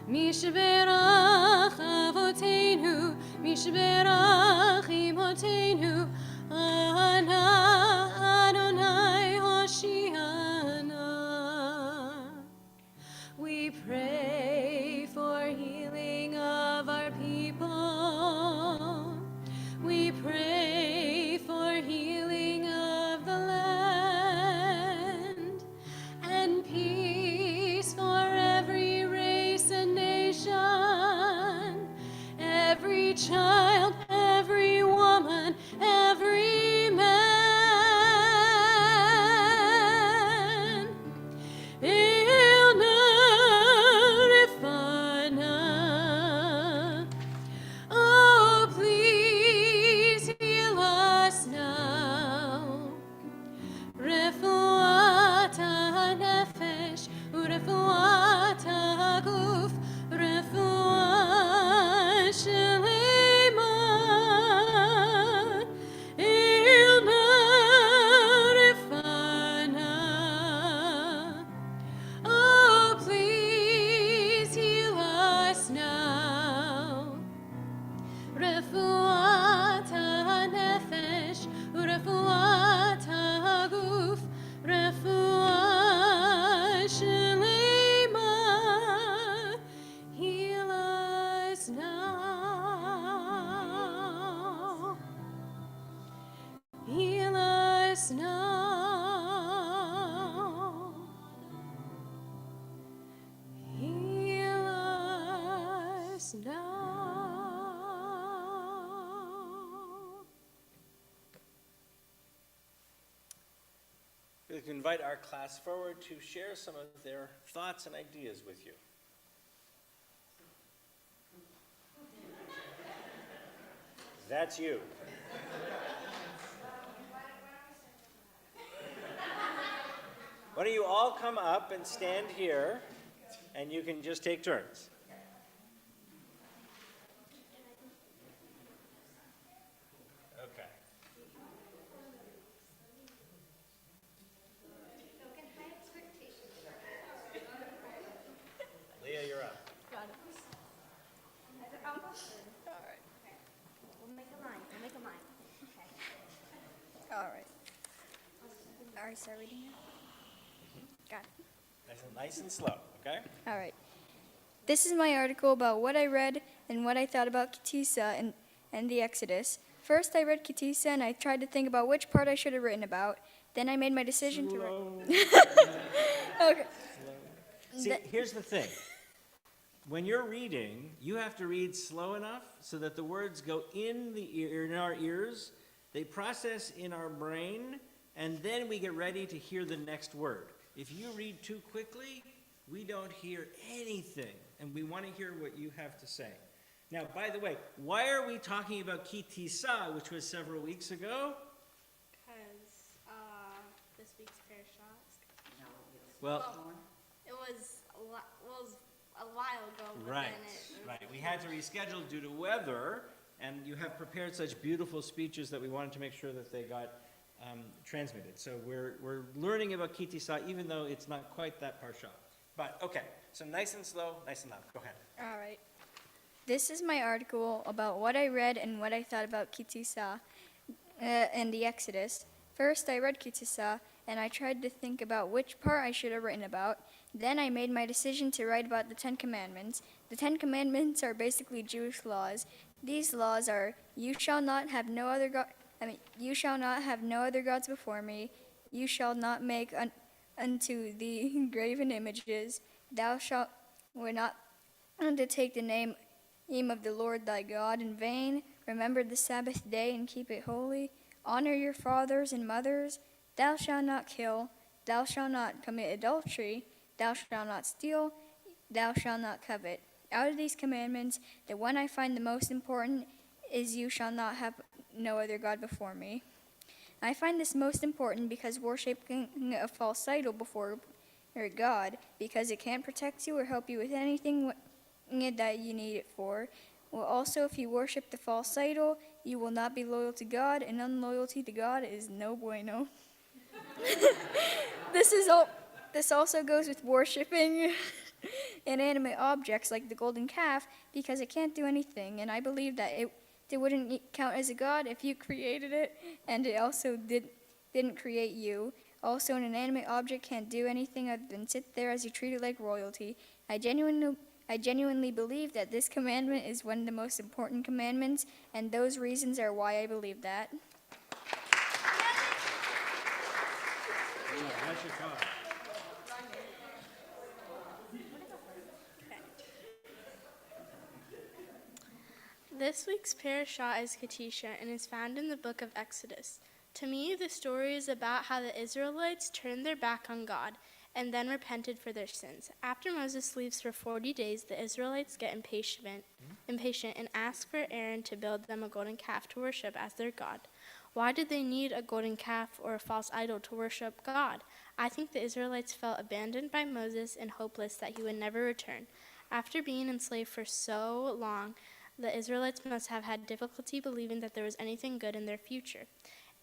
מי שברך אבותינו, מי שברך אמותינו, אנא אדוני הושיענה. We pray for healing of our people. We pray for healing of the land and peace for every race and nation, every child, every woman, every man. Oh, please heal us now. Refuat nefesh, urefuat guf, refuat shlema. Ilna refana. Oh, please heal us now. Refuat nefesh, urefuat guf, refuat shlema. Heal us now. Heal us now. Heal us now. We can invite our class forward to share some of their thoughts and ideas with you. That's you. Why don't you all come up and stand here, and you can just take turns. Okay. Leah, you're up. We'll make a line. We'll make a line. All right. All right, start reading now. Got it. Nice and slow, okay? All right. This is my article about what I read and what I thought about Kitisa and the Exodus. First, I read Kitisa and I tried to think about which part I should have written about. Then I made my decision to write. Okay. See, here's the thing. When you're reading, you have to read slow enough so that the words go in the ear, in our ears, they process in our brain, and then we get ready to hear the next word. If you read too quickly, we don't hear anything, and we want to hear what you have to say. Now, by the way, why are we talking about Kitisa, which was several weeks ago? Because this week's parashah. Well, It was a while ago. But right, then it, right. We had to reschedule due to weather, and you have prepared such beautiful speeches that we wanted to make sure that they got transmitted. So we're learning about Kitisa, even though it's not quite that parsha. But okay, so nice and slow, nice and loud. Go ahead. All right. This is my article about what I read and what I thought about Kitisa and the Exodus. First, I read Kitisa, and I tried to think about which part I should have written about. Then I made my decision to write about the Ten Commandments. The Ten Commandments are basically Jewish laws. These laws are, you shall not have no other gods before me. You shall not make unto thee graven images. Thou shalt not undertake the name of the Lord thy God in vain. Remember the Sabbath day and keep it holy. Honor your fathers and mothers. Thou shalt not kill. Thou shalt not commit adultery. Thou shalt not steal. Thou shalt not covet. Out of these commandments, the one I find the most important is you shall not have no other God before me. I find this most important because worshiping a false idol before God, because it can't protect you or help you with anything that you need it for. Well, also, if you worship the false idol, you will not be loyal to God, and unloyalty to God is no bueno. This also goes with worshiping inanimate objects like the golden calf, because it can't do anything, and I believe that it wouldn't count as a god if you created it, and it also didn't create you. Also, an inanimate object can't do anything other than sit there as you treat it like royalty. I genuinely believe that this commandment is one of the most important commandments, and those reasons are why I believe that. This week's parashah is Katisha and is found in the book of Exodus. To me, the story is about how the Israelites turned their back on God and then repented for their sins. After Moses leaves for 40 days, the Israelites get impatient and ask for Aaron to build them a golden calf to worship as their God. Why did they need a golden calf or a false idol to worship God? I think the Israelites felt abandoned by Moses and hopeless that he would never return. After being enslaved for so long, the Israelites must have had difficulty believing that there was anything good in their future.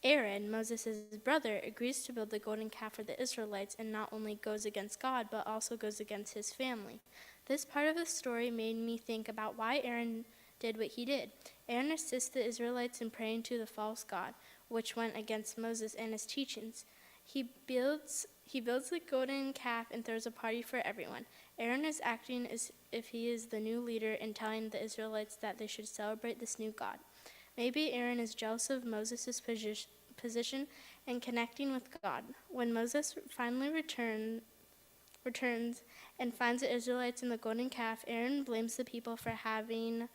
Aaron, Moses' brother, agrees to build the golden calf for the Israelites and not only goes against God, but also goes against his family. This part of the story made me think about why Aaron did what he did. Aaron assists the Israelites in praying to the false god, which went against Moses and his teachings. He builds the golden calf and throws a party for everyone. Aaron is acting as if he is the new leader and telling the Israelites that they should celebrate this new god. Maybe Aaron is jealous of Moses' position and connecting with God. When Moses finally returns and finds the Israelites in the golden calf, Aaron blames the people for having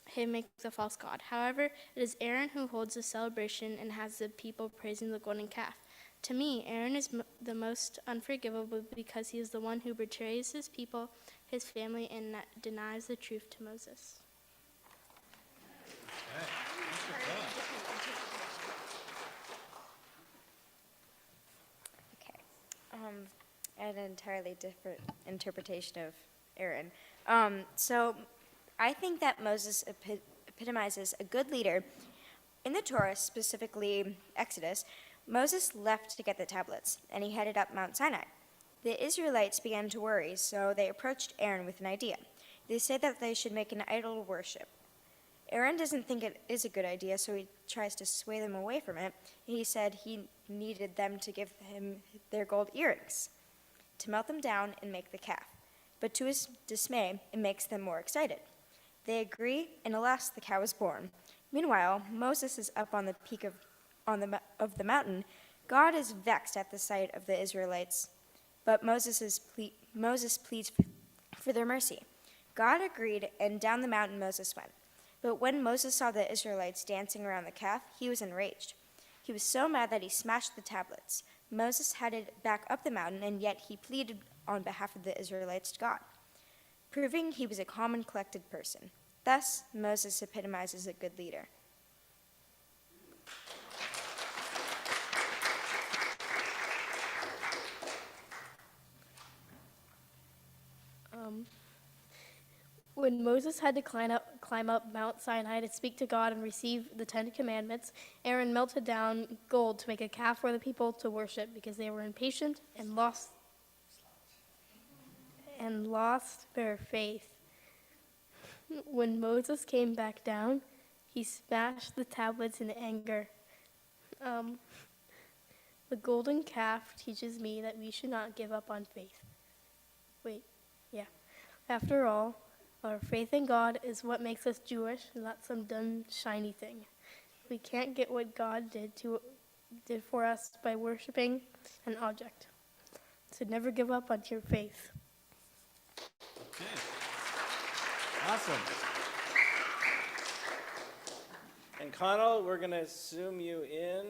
him make the false god. However, it is Aaron who holds the celebration and has the people praising the golden calf. To me, Aaron is the most unforgivable because he is the one who betrays his people, his family, and denies the truth to Moses. Okay. I had an entirely different interpretation of Aaron. So I think that Moses epitomizes a good leader. In the Torah, specifically Exodus, Moses left to get the tablets, and he headed up Mount Sinai. The Israelites began to worry, so they approached Aaron with an idea. They said that they should make an idol worship. Aaron doesn't think it is a good idea, so he tries to sway them away from it. He said he needed them to give him their gold earrings to melt them down and make the calf. But to his dismay, it makes them more excited. They agree, and alas, the cow is born. Meanwhile, Moses is up on the peak of the mountain. God is vexed at the sight of the Israelites, but Moses pleads for their mercy. God agreed, and down the mountain Moses went. But when Moses saw the Israelites dancing around the calf, he was enraged. He was so mad that he smashed the tablets. Moses headed back up the mountain, and yet he pleaded on behalf of the Israelites to God, proving he was a calm and collected person. Thus, Moses epitomizes a good leader. When Moses had to climb up Mount Sinai to speak to God and receive the 10 Commandments, Aaron melted down gold to make a calf for the people to worship because they were impatient and lost their faith. When Moses came back down, he smashed the tablets in anger. The golden calf teaches me that we should not give up on faith. After all, our faith in God is what makes us Jewish, not some done, shiny thing. We can't get what God did for us by worshiping an object. So never give up on your faith. Okay. Awesome. And Connell, we're going to zoom you in.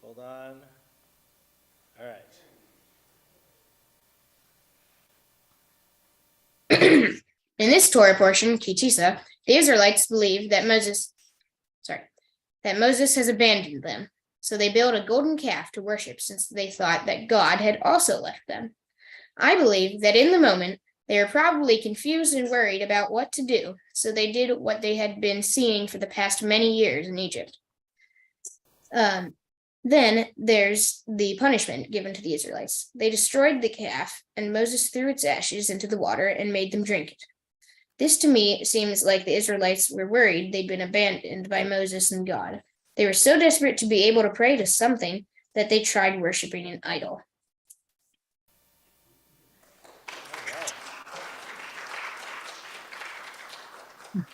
Hold on. All right. In this Torah portion, Kitisa, the Israelites believe that Moses has abandoned them. So they build a golden calf to worship since they thought that God had also left them. I believe that in the moment, They were probably confused and worried about what to do, so they did what they had been seeing for the past many years in Egypt. Then there's the punishment given to the Israelites. They destroyed the calf, and Moses threw its ashes into the water and made them drink it. This to me seems like the Israelites were worried they'd been abandoned by Moses and God. They were so desperate to be able to pray to something that they tried worshiping an idol.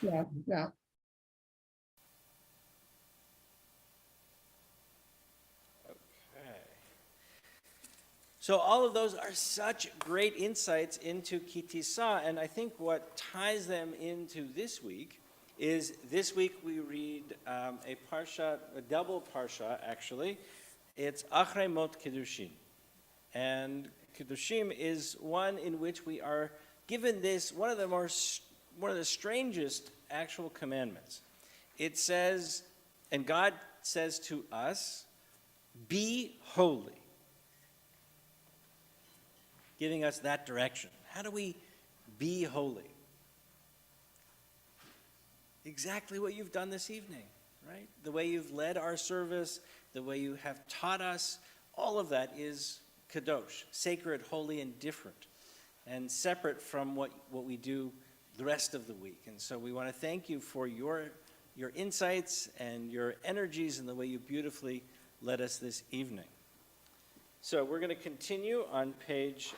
Yeah, no. So all of those are such great insights into Ki Tisa, and I think what ties them into this week is this week we read a parsha, a double parsha actually. It's Achrei Mot Kiddushin. And Kiddushim is one in which we are given this, one of the strangest actual commandments. It says, and God says to us, be holy, giving us that direction. How do we be holy? Exactly what you've done this evening, right? The way you've led our service, the way you have taught us, all of that is kadosh, sacred, holy, and different, and separate from what we do the rest of the week. And so we want to thank you for your insights and your energies and the way you beautifully led us this evening. So we're going to continue on page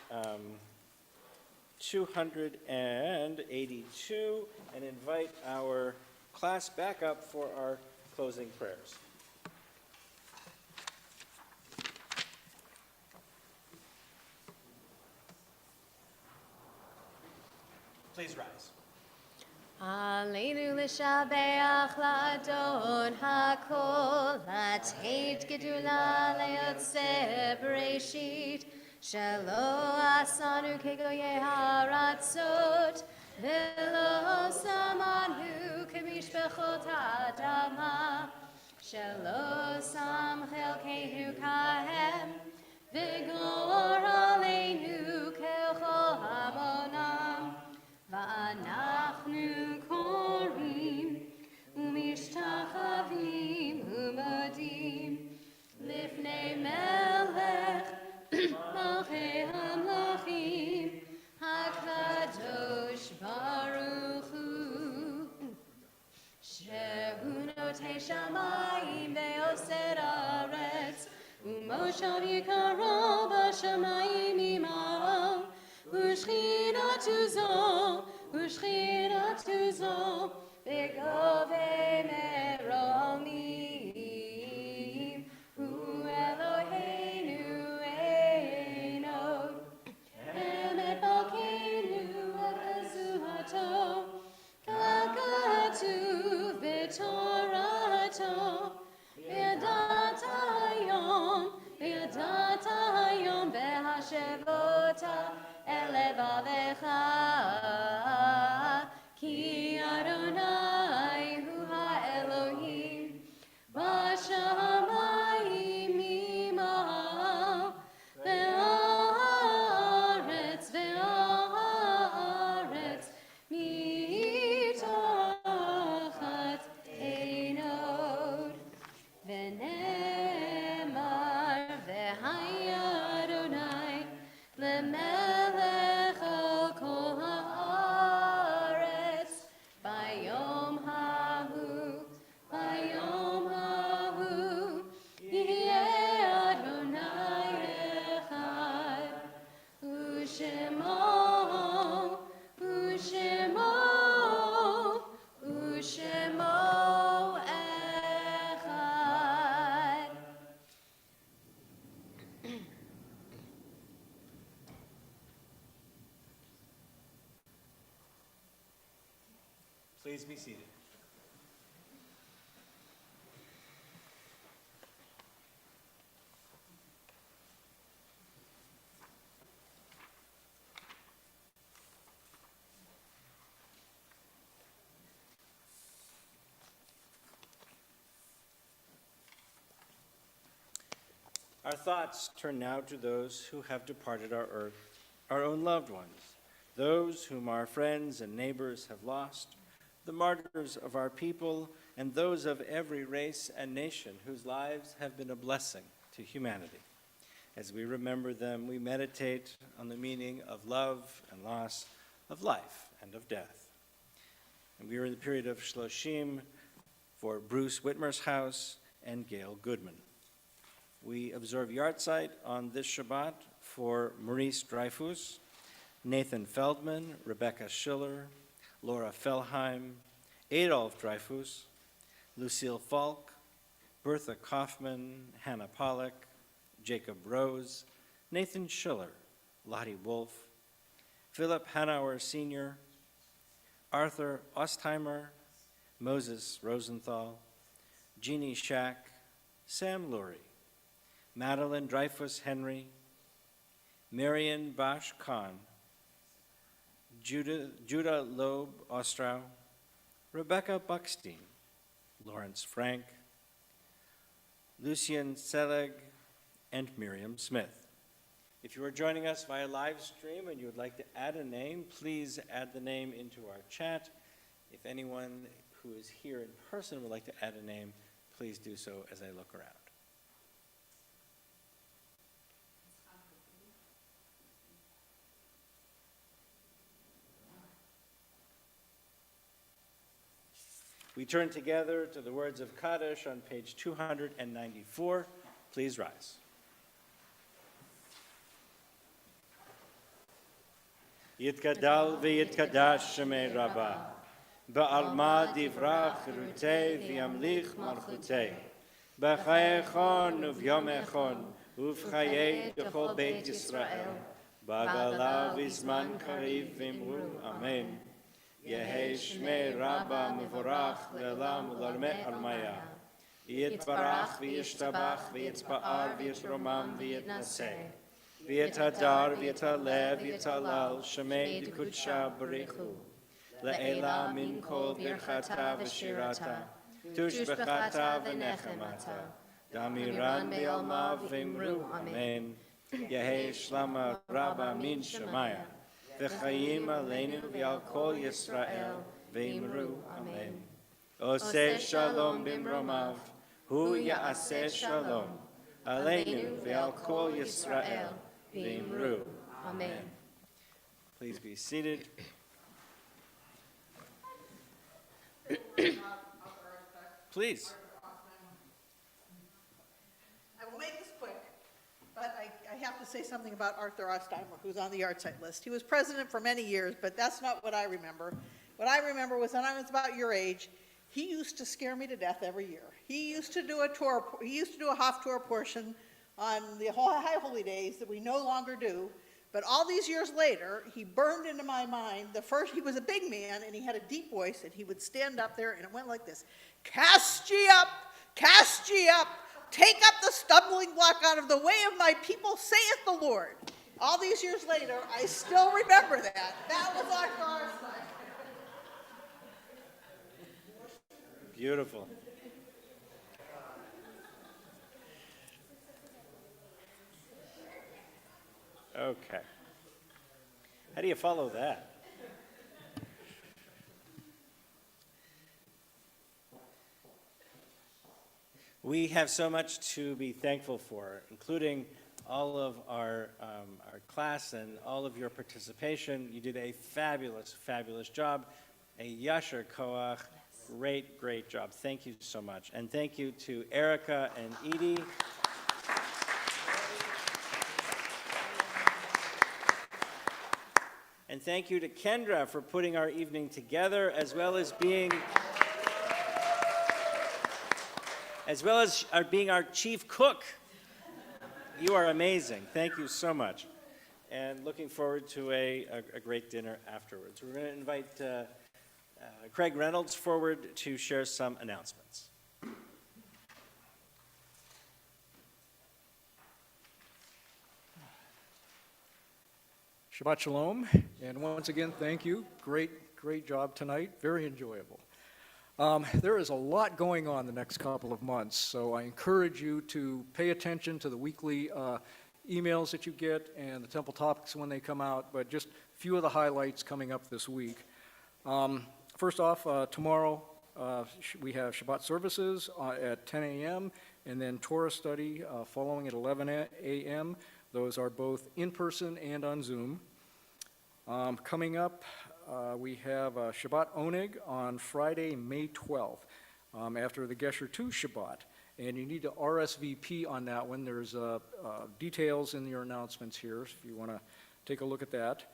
282 and invite our class back up for our closing prayers. Please rise. Aleinu l'shabeach l'adon hakol, lateit gedula leyotzeh bereshit, shelo asanu kegoyei haratzot, velo samanu kemishpechot ha'adama, shelo sam chelkeinu kahem, v'gor aleinu kechol hamonam. ואנחנו קוראים ומשתחווים ומודים לפני מלך מלכי המלכים הקדוש ברוך הוא שהוא נוטה שמיים ועושה ארץ ומושב יקרו בשמיים עמו ושכינתו זו בגובי מרומים הוא אלוהינו אין עוד אמת מלכנו וחזותו ככתוב בתורתו וידעת היום בהשבות אל לבביך כי אדוני הוא האלוהים בשמיים עמו והארץ מתחת אין עוד ונאמר והיה אדוני למלך על כל הארץ ביום ההוא יהיה אדוני אחד ושמו אחד. Please be seated. Our thoughts turn now to those who have departed our earth, our own loved ones. those whom our friends and neighbors have lost, the martyrs of our people, and those of every race and nation whose lives have been a blessing to humanity. As we remember them, we meditate on the meaning of love and loss, of life and of death. And we are in the period of Shloshim for Bruce Whitmer's house and Gail Goodman. We observe Yartzeit on this Shabbat for Maurice Dreyfus, Nathan Feldman, Rebecca Schiller, Laura Fellheim, Adolf Dreyfus, Lucille Falk, Bertha Kaufman, Hannah Pollack, Jacob Rose, Nathan Schiller, Lottie Wolf, Philip Hanauer Sr., Arthur Ostheimer, Moses Rosenthal, Jeannie Shack, Sam Lurie, Madeline Dreyfus Henry, Marion Bash Khan, Judah Loeb Ostrow, Rebecca Buckstein, Lawrence Frank, Lucien Selig, and Miriam Smith. If you are joining us via live stream and you would like to add a name, please add the name into our chat. If anyone who is here in person would like to add a name, please do so as I look around. We turn together to the words of Kaddish on page 294. Please rise. Yitkadal v'yitkadash shemei Rabbah, ba'alma divrach rutei v'yamlich malchutei, b'chai echon uv'yom echon, uv'chayei b'chol beit Yisrael, b'agala v'zman kariv v'imru, amen. Yehei shmei Rabbah mevorach le'elam u'larmeh almaya. Yitbarach v'yishtabach v'yitzba'ar v'yitromam v'yitnaseh. V'yitadar v'yitaleh v'yitalal shemei dikudsha barichu. Le'ela min kol birchata v'shirata. Tushbechata v'nechemata. Damiran be'alma v'imru. Amen. Yehei shlama Rabbah min shemaya. V'chayim aleinu v'al kol Yisrael v'imru. Amen. Oseh shalom bimromav, hu ya'aseh shalom, aleinu v'al kol Yisrael v'imru. Amen. Please be seated. Please. I will make this quick, but I have to say something about Arthur Ostheimer, who's on the Yartzeit list. He was president for many years, but that's not what I remember. What I remember was when I was about your age, he used to scare me to death every year. He used to do a tour, he used to do a Haftorah portion on the High Holy Days that we no longer do, but all these years later, he burned into my mind. He was a big man, and he had a deep voice, and he would stand up there, and it went like this: cast ye up, take up the stumbling block out of the way of my people, saith the Lord. All these years later, I still remember that. That was our time. Beautiful. Okay. How do you follow that? We have so much to be thankful for, including all of our class and all of your participation. You did a fabulous, fabulous job. A yasher koach. Great, great job. Thank you so much. And thank you to Erica and Edie. And thank you to Kendra for putting our evening together, as well as being our chief cook. You are amazing. Thank you so much. And looking forward to a great dinner afterwards. We're going to invite Craig Reynolds forward to share some announcements. Shabbat Shalom, and once again, thank you. Great job tonight. Very enjoyable. There is a lot going on the next couple of months, so I encourage you to pay attention to the weekly emails that you get and the temple topics when they come out, but just a few of the highlights coming up this week. First off, tomorrow we have Shabbat services at 10 a.m. and then Torah study following at 11 a.m. Those are both in person and on Zoom. Coming up, we have Shabbat Oneg on Friday, May 12th, after the Gesher 2 Shabbat. And you need to RSVP on that one. There's details in your announcements here if you want to take a look at that.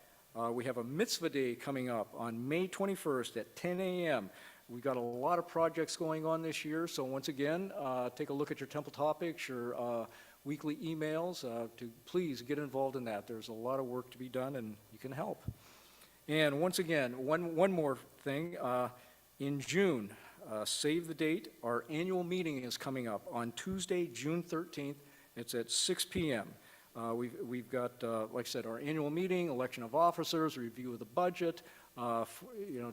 We have a Mitzvah Day coming up on May 21st at 10 a.m. We've got a lot of projects going on this year, so once again, take a look at your temple topics, your weekly emails, to please get involved in that. There's a lot of work to be done, and you can help. And once again, one more thing. In June, save the date, our annual meeting is coming up on Tuesday, June 13th. It's at 6 p.m. We've got, like I said, our annual meeting, election of officers, review of the budget,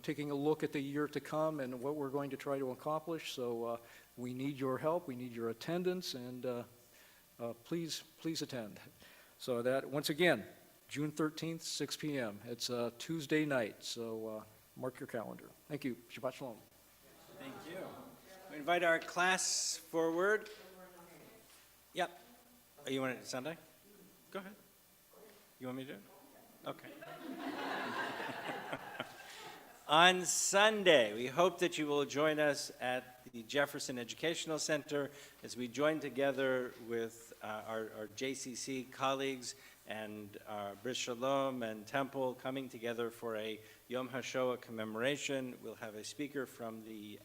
taking a look at the year to come and what we're going to try to accomplish. So we need your help, we need your attendance, and please attend. So that, once again, June 13th, 6 p.m. It's a Tuesday night, so mark your calendar. Thank you. Shabbat Shalom. Thank you. We invite our class forward. Yep. Oh, you want it Sunday? Go ahead. You want me to do it? Okay. On Sunday, we hope that you will join us at the Jefferson Educational Center as we join together with our JCC colleagues and Bris Shalom and Temple coming together for a Yom HaShoah commemoration. We'll have a speaker from the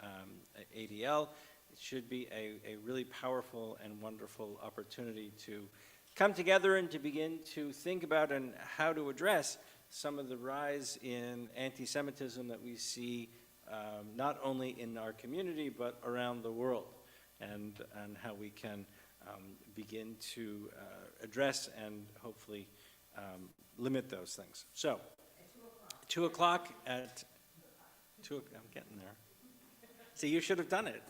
ADL. It should be a really powerful and wonderful opportunity to come together and to begin to think about and how to address some of the rise in anti-Semitism that we see not only in our community but around the world, and how we can begin to address and hopefully limit those things. So, 2 o'clock at 2. I'm getting there. See, you should have done it.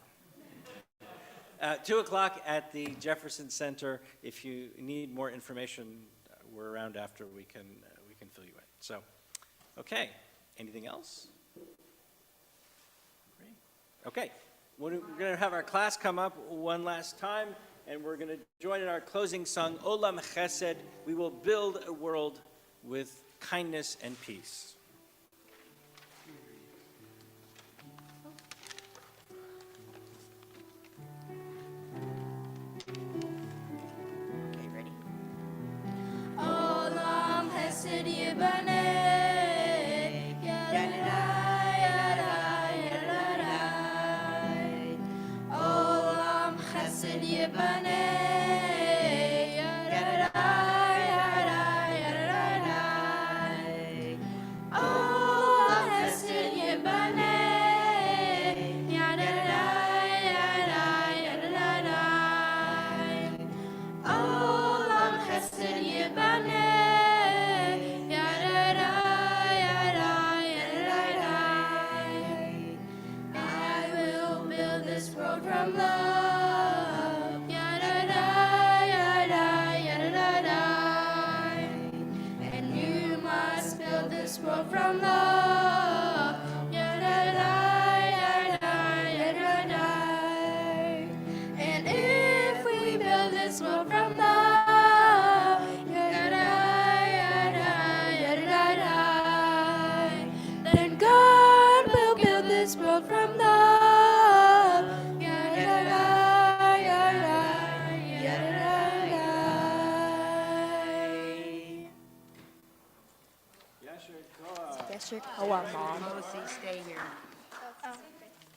2 o'clock at the Jefferson Center. If you need more information, we're around after. We can fill you in. So, okay. Anything else? Great. Okay. We're going to have our class come up one last time, and we're going to join in our closing song, Olam Chesed. We will build a world with kindness and peace. Okay, ready? Olam Chesed Yibaneh, Yadadai, Yadadai, Yadadai. Olam Chesed Yibaneh, Yadadai, Yadadai, Yadadai. Olam Chesed Yibaneh, Yadadai, Yadadai, Yadadai. Olam Chesed Yibaneh, Yadadai, Yadadai, Yadadai. I will build this world from love, Yadadai, Yadadai, Yadadai. And you must build this world from love, Yadadai, Yadadai, Yadadai. And if we build this world from love, Yadadai, Yadadai, Yadadai, then God will build this world from love, Yadadai, Yadadai, Yadadai. Gesher Koah, Mom. Mosi, stay here.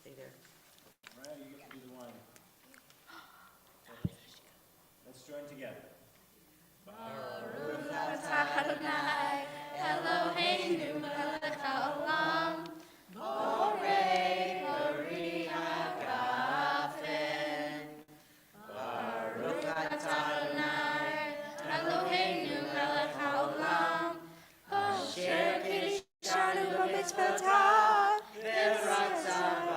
Stay there. Right, you can be the one. Let's join together. Adonai, Eloheinu melech haolam, borei pori hagafen. Baruch atah Adonai, Eloheinu melech haolam, asher kiddushanu b'mitzvotah, v'ratzavanu,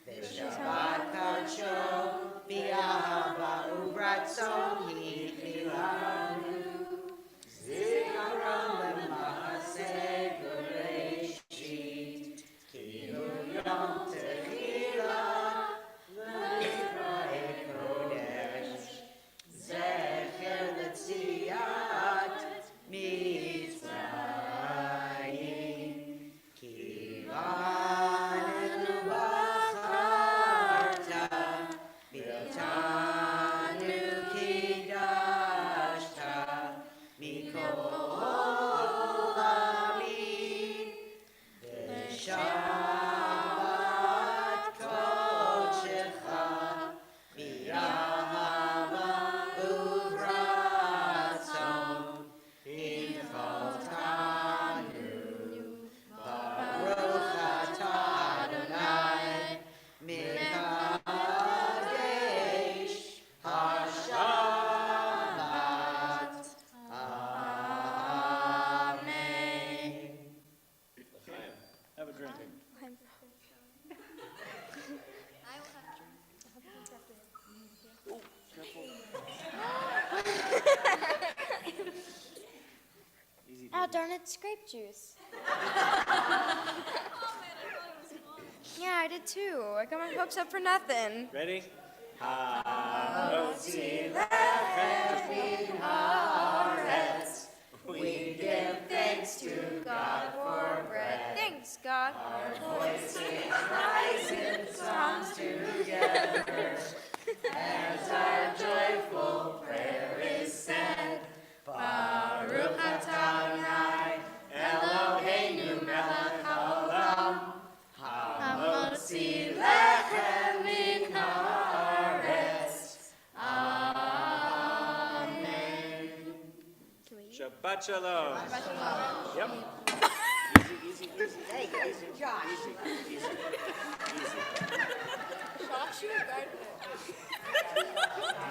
v'shabbat kadsho, v'ahava u'ratzon Have a drink. Oh, darn it, it's grape juice. Yeah, I did too. I got my hopes up for nothing. Ready? We give thanks to God for bread. Thanks, God. Our voices rise in songs together as our joyful prayer is said. Baruch atah Adonai, Eloheinu melech haolam, hamotzi lechem min haaretz. Amen. Shabbat shalom. Yep. Easy, easy, easy. Hey, Josh. Easy, easy, easy. Josh, you